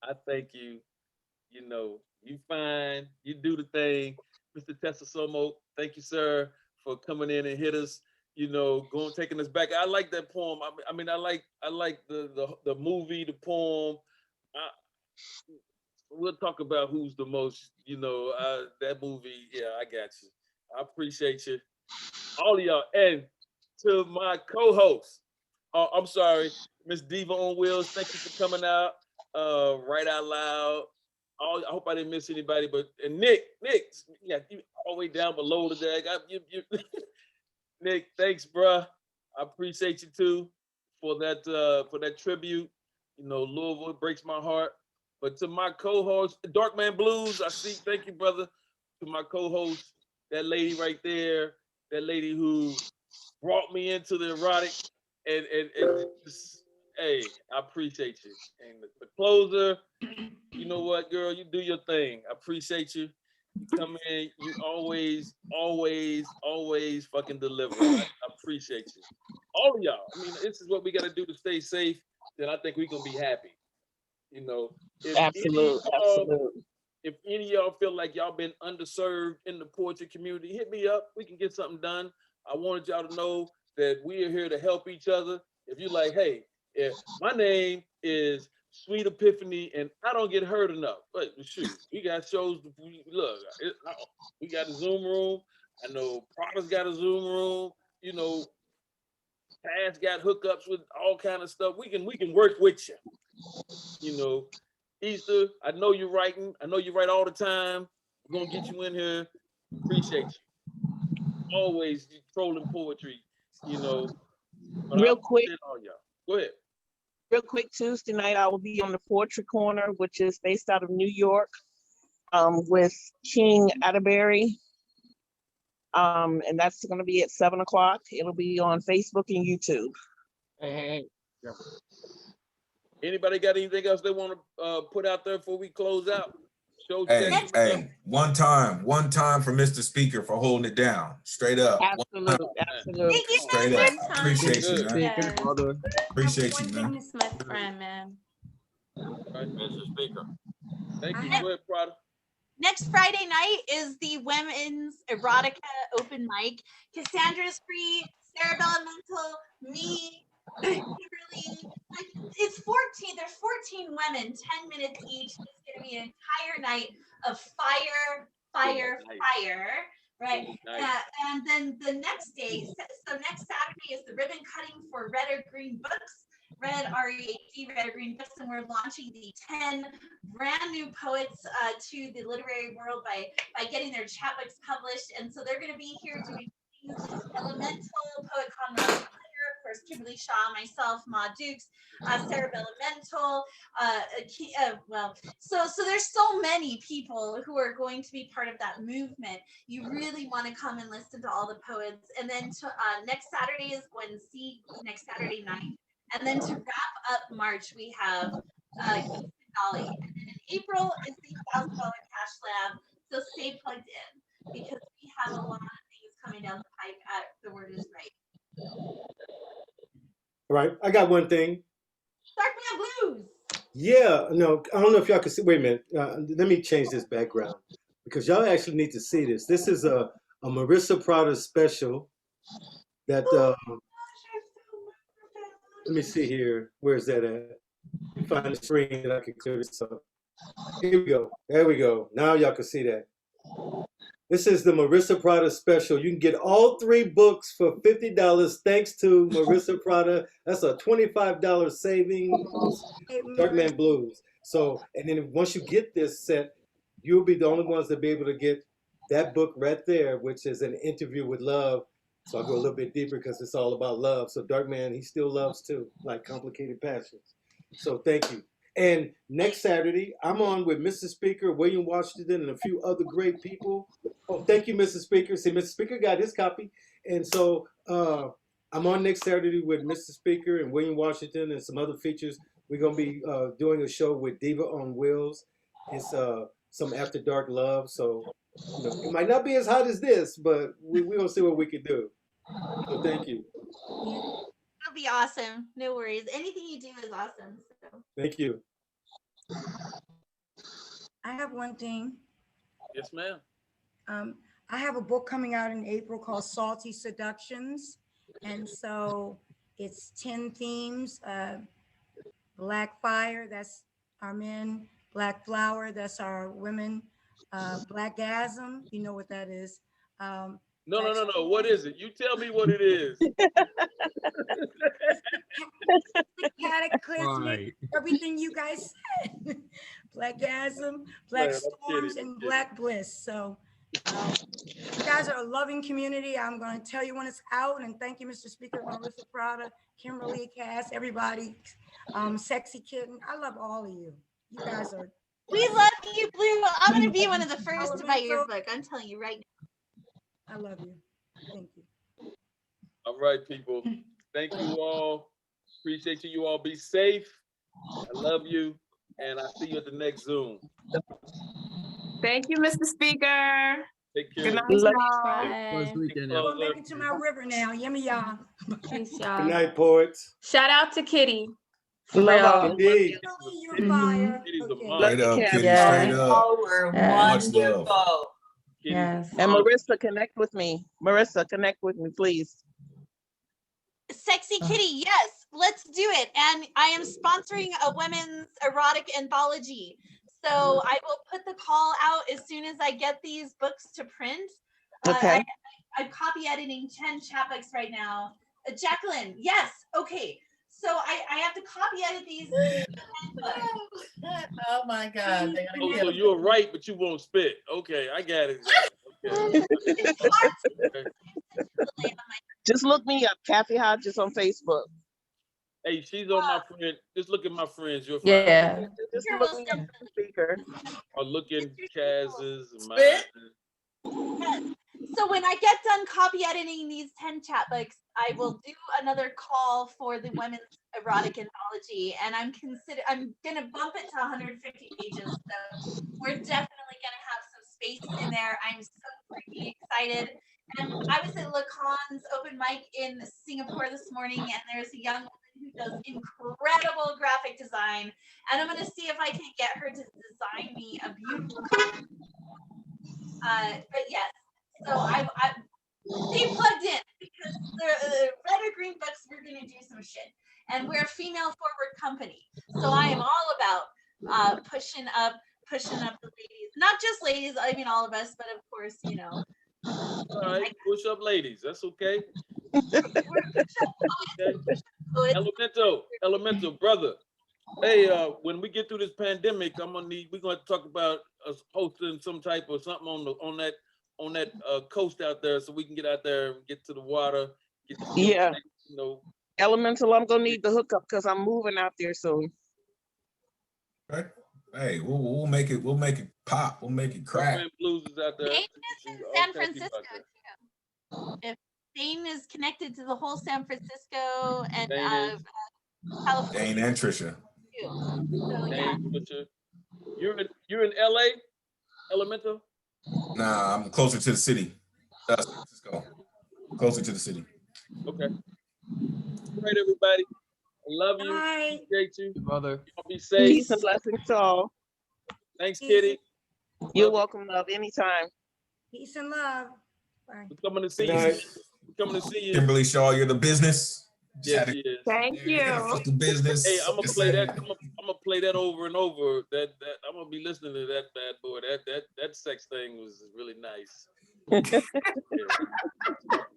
I thank you. You know, you fine. You do the thing. Mr. Tessa Somo, thank you, sir, for coming in and hit us, you know, going taking us back. I like that poem. I mean, I like the movie, the poem. I, we'll talk about who's the most, you know, that movie. Yeah, I got you. I appreciate you. All of y'all. And to my co-host, I'm sorry, Miss Diva on Wheels, thank you for coming out. Right out loud. I hope I didn't miss anybody, but and Nick, yeah, you all the way down below today. Nick, thanks, bruh. I appreciate you too for that tribute. You know, Louisville, it breaks my heart. But to my co-host, Darkman Blues, I see. Thank you, brother. To my co-host, that lady right there, that lady who brought me into the erotic, and just, hey, I appreciate you. And the closer, you know what, girl, you do your thing. I appreciate you. You come in, you always fucking deliver. I appreciate you. All of y'all. I mean, this is what we got to do to stay safe. Then I think we're gonna be happy. You know, if any of y'all feel like y'all been underserved in the poetry community, hit me up. We can get something done. I wanted y'all to know that we are here to help each other. If you're like, hey, if my name is Sweet Epiphany and I don't get heard enough, but shoot, we got shows. We got a Zoom room. I know Prada's got a Zoom room. You know, Taz got hookups with all kind of stuff. We can work with you. You know, Easter, I know you're writing. I know you write all the time. We're gonna get you in here. Appreciate you. Always trolling poetry, you know. But Real quick. All y'all. Go ahead. Real quick, Tuesday night I will be on the Poetry Corner, which is based out of New York, with King Atterbury. And that's going to be at 7 o'clock. It'll be on Facebook and YouTube. Hey. Anybody got anything else they want to put out there before we close out? Hey, one time for Mr. Speaker for holding it down. Straight up. Absolutely. Thank you Straight for up. your time. Appreciate you, man. Yes. Appreciate you, man. Goodness, my friend, man. Right, Mr. Speaker. Thank you. I Go ahead, Prada. Next Friday night is the Women's Erotica Open Mic. Cassandra's free, Sarah Mental, me, Kimberly. It's 14. There's 14 women, 10 minutes each. It's going to be an entire night of fire. Right. And then the next day, so next Saturday is the ribbon cutting for Red or Green Books. Red, R-E-A-D, Red or Green Books, and we're launching the 10 brand new poets to the literary world by getting their chapbooks published. And so they're going to be here doing things. Elemental, Poet Conrad, of course, Kimberly Shaw, myself, Ma Dukes, Sarah Elemental. So there's so many people who are going to be part of that movement. You really want to come and listen to all the poets. And then next Saturday is Gwen C. Next Saturday night. And then to wrap up March, we have Kingston Dolly. And then in April is the $1,000 Cash Lab. So stay plugged in because we have a lot of things coming down the pipe at The Word is Right. All right, I got one thing. Darkman Blues. Yeah, no, I don't know if y'all can see. Wait a minute. Let me change this background because y'all actually need to see this. This is a Marissa Prada special that. Let me see here. Where's that at? Let me find the screen that I can clear this up. Here we go. There we go. Now y'all can see that. This is the Marissa Prada special. You can get all 3 books for $50 thanks to Marissa Prada. That's a $25 savings. Darkman Blues. So, and then once you get this set, you'll be the only ones that be able to get that book right there, which is an interview with love. So I'll go a little bit deeper because it's all about love. So Darkman, he still loves too, like Complicated Passions. So thank you. And next Saturday, I'm on with Mr. Speaker, William Washington, and a few other great people. Oh, thank you, Mr. Speaker. See, Mr. Speaker got his copy. And so I'm on next Saturday with Mr. Speaker and William Washington and some other features. We're going to be doing a show with Diva on Wheels. It's some After Dark love. So You know, it might not be as hot as this, but we're gonna see what we can do. So thank you. It'll be awesome. No worries. Anything you do is awesome. So. Thank you. I have one thing. Yes, ma'am. I have a book coming out in April called Salty Seductions. And so it's 10 themes. Black fire, that's our men. Black flower, that's our women. Blackgasm, you know what that is. No. What is it? You tell me what it is. Cataclysmic, everything you guys said. Blackgasm, black Man, I'm storms, kidding. and black bliss. So you guys are a loving community. I'm going to tell you when it's out. And thank you, Mr. Speaker, Marissa Prada, Kimberly, Cass, everybody. Sexy Kitten. I love all of you. You guys are. We love you, Blue. I'm going to be one of the first to buy your book. I'm telling you right now. I love you. Thank you. All right, people. Thank you all. Appreciate you. You all be safe. I love you. And I'll see you at the next Zoom. Thank you, Mr. Speaker. Take care. Good night, Love y'all. I'm going back into my river now. Yummy, y'all. Peace, Good y'all. night, poets. Shout out to Kitty. Love all. Indeed. You're fire. Kitty's a Okay. mom. Straight up, Kitty, Yeah. straight up. Oh, we're Much love. wonderful. Kitty's Yes. a And mom. Marissa, connect with me. Marissa, connect with me, please. Sexy Kitty, yes, let's do it. And I am sponsoring a women's erotic anthology. So I will put the call out as soon as I get these books to print. Okay. I'm copy editing 10 chapbooks right now. Jacqueline, yes, okay. So I have to copy edit these. Oh my God. They're Oh, gonna so get you're right, but you won't spit. Okay, I got it. Okay. Just look me up, Kathy Hodges on Facebook. Hey, she's on my friend. Just look at my friends. You'll find Yeah. Just look me up, Speaker. or look in Kaz's mine. Yes. So when I get done copy editing these 10 chapbooks, I will do another call for the women's erotic anthology, and I'm gonna bump it to 150 pages. So we're definitely gonna have some space in there. I'm so freaking excited. And I was at Lacan's open mic in Singapore this morning, and there's a young woman who does incredible graphic design, and I'm gonna see if I can get her to design me a beautiful cover. But yes. So I stay plugged in because the red or green books, we're gonna do some shit, and we're a female forward company. So I am all about pushing up the ladies, not just ladies. I mean all of us, but of course, you know. All right, push up, ladies. That's okay. Elemental, brother. Hey, when we get through this pandemic, we're gonna talk about us hosting some type of something on that coast out there, so we can get out there and get to the water. Yeah. You know. Elemental, I'm gonna need the hookup because I'm moving out there soon. Right. Hey, we'll make it. We'll make it pop. We'll make it crack. Friend Blues is out there. Dane is in San Francisco too. If Dane is connected to the whole San Francisco and California. Dane and Trisha. So, yeah. Trisha. You're in LA, Elemental? Nah, I'm closer to the city. San Francisco. Closer to the city. Okay. All right, everybody. I love you. Bye. Appreciate you. Brother. Y'all be safe. Peace and blessings to all. Thanks, Kitty. You're welcome, love, anytime. Peace and love. Bye. We're coming to see Good you. night. We're coming to see you. Kimberly Shaw, you're the business. Yes, she is. Thank you. Fuck the business. Hey, I'm gonna play that. I'm gonna play that over and over. That I'm gonna be listening to that bad boy. That sex thing was really nice. Yeah.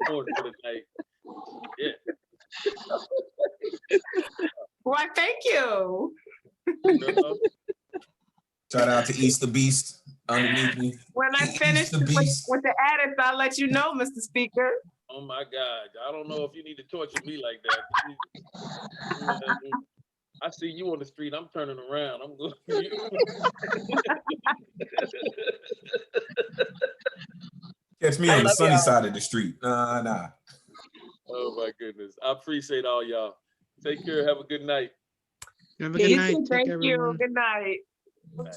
For the night. Yeah. Why, thank you. Shout out to East the Beast underneath me. When I finish with the edits, I'll let you know, Mr. Speaker. Oh my God. I don't know if you need to torture me like that. I see you on the street. I'm turning around. I'm going for you. Catch me on the sunny side of the street. Nah. Oh my goodness. I appreciate all y'all. Take care. Have a good night. Have a good night. Thank Take care, you. everyone. Good night. Bye.